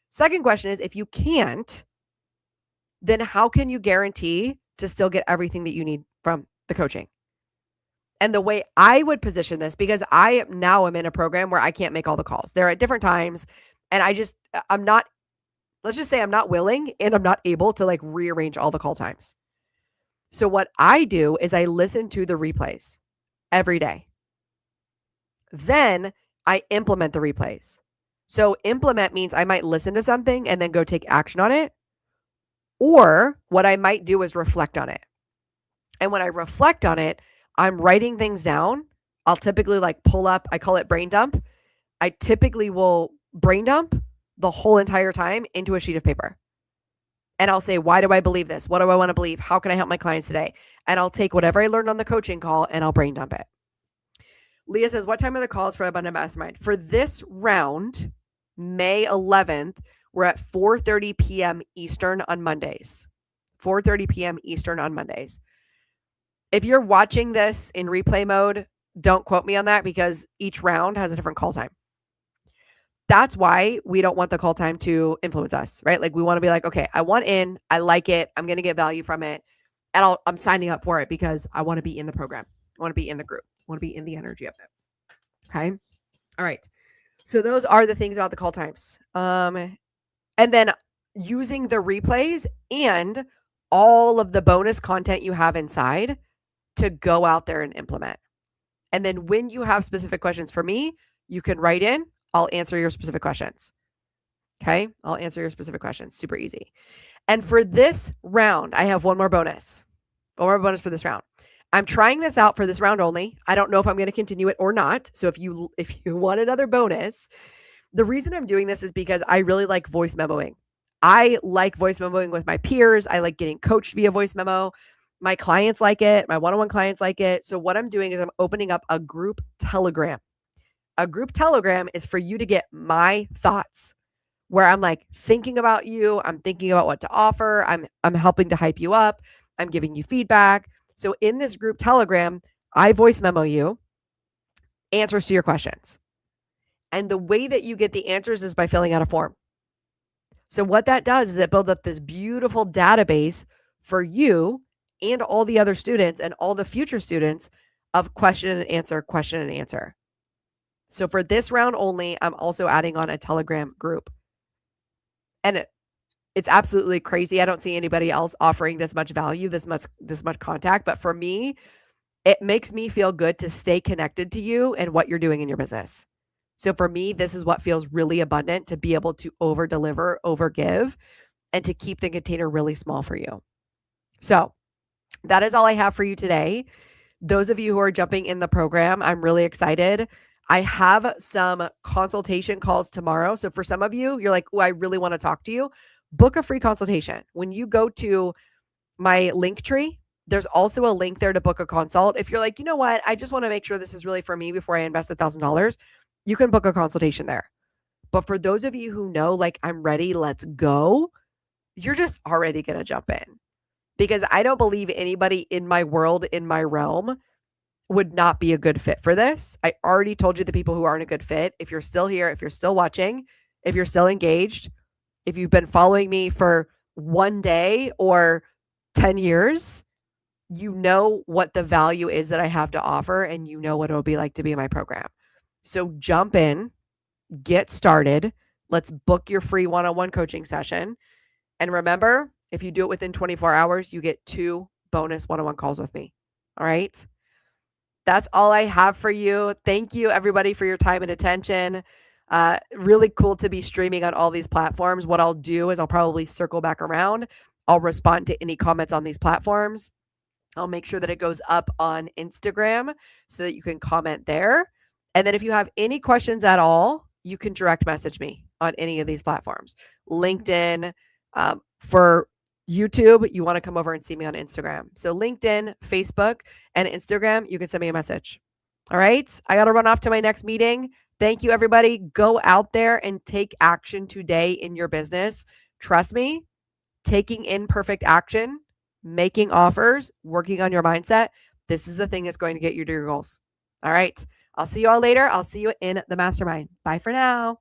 Second question is, if you can't, then how can you guarantee to still get everything that you need from the coaching? And the way I would position this, because I now am in a program where I can't make all the calls. They're at different times. And I'm not, let's just say I'm not willing and I'm not able to like rearrange all the call times. So what I do is I listen to the replays every day. Then I implement the replays. So implement means I might listen to something and then go take action on it. Or what I might do is reflect on it. And when I reflect on it, I'm writing things down. I'll typically like pull up, I call it brain dump. I typically will brain dump the whole entire time into a sheet of paper. And I'll say, why do I believe this? What do I want to believe? How can I help my clients today? And I'll take whatever I learned on the coaching call and I'll brain dump it. Leah says, what time are the calls for Abundant Mastermind? For this round, May 11th, we're at 4:30 p.m. Eastern on Mondays. 4:30 p.m. Eastern on Mondays. If you're watching this in replay mode, don't quote me on that because each round has a different call time. That's why we don't want the call time to influence us, right? Like we want to be like, okay, I want in, I like it, I'm going to get value from it, and I'm signing up for it because I want to be in the program. I want to be in the group. I want to be in the energy of it. Okay. All right. So those are the things about the call times. And then using the replays and all of the bonus content you have inside to go out there and implement. And then when you have specific questions for me, you can write in. I'll answer your specific questions. Okay. I'll answer your specific questions. Super easy. And for this round, I have one more bonus. One more bonus for this round. I'm trying this out for this round only. I don't know if I'm going to continue it or not. So if you want another bonus, the reason I'm doing this is because I really like voice memoing. I like voice memoing with my peers. I like getting coached via voice memo. My clients like it. My one-on-one clients like it. So what I'm doing is I'm opening up a group Telegram. A group Telegram is for you to get my thoughts, where I'm like thinking about you. I'm thinking about what to offer. I'm helping to hype you up. I'm giving you feedback. So in this group Telegram, I voice memo you answers to your questions. And the way that you get the answers is by filling out a form. So what that does is it builds up this beautiful database for you and all the other students and all the future students of question and answer, question and answer. So for this round only, I'm also adding on a Telegram group. And it's absolutely crazy. I don't see anybody else offering this much value, this much contact, but for me, it makes me feel good to stay connected to you and what you're doing in your business. So for me, this is what feels really abundant, to be able to over deliver, over give, and to keep the container really small for you. So that is all I have for you today. Those of you who are jumping in the program, I'm really excited. I have some consultation calls tomorrow. So for some of you, you're like, oh, I really want to talk to you. Book a free consultation. When you go to my link tree, there's also a link there to book a consult. If you're like, you know what, I just want to make sure this is really for me before I invest $1,000, you can book a consultation there. But for those of you who know, like, I'm ready, let's go, you're just already going to jump in, because I don't believe anybody in my world, in my realm, would not be a good fit for this. I already told you the people who aren't a good fit. If you're still here, if you're still watching, if you're still engaged, if you've been following me for one day or 10 years, you know what the value is that I have to offer, and you know what it'll be like to be in my program. So jump in, get started. Let's book your free one-on-one coaching session. And remember, if you do it within 24 hours, you get 2 bonus one-on-one calls with me. All right. That's all I have for you. Thank you, everybody, for your time and attention. Really cool to be streaming on all these platforms. What I'll do is I'll probably circle back around. I'll respond to any comments on these platforms. I'll make sure that it goes up on Instagram so that you can comment there. And then if you have any questions at all, you can direct message me on any of these platforms. LinkedIn, for YouTube, you want to come over and see me on Instagram. So LinkedIn, Facebook, and Instagram, you can send me a message. All right. I got to run off to my next meeting. Thank you, everybody. Go out there and take action today in your business. Trust me, taking imperfect action, making offers, working on your mindset, this is the thing that's going to get you to your goals. All right. I'll see you all later. I'll see you in the mastermind. Bye for now.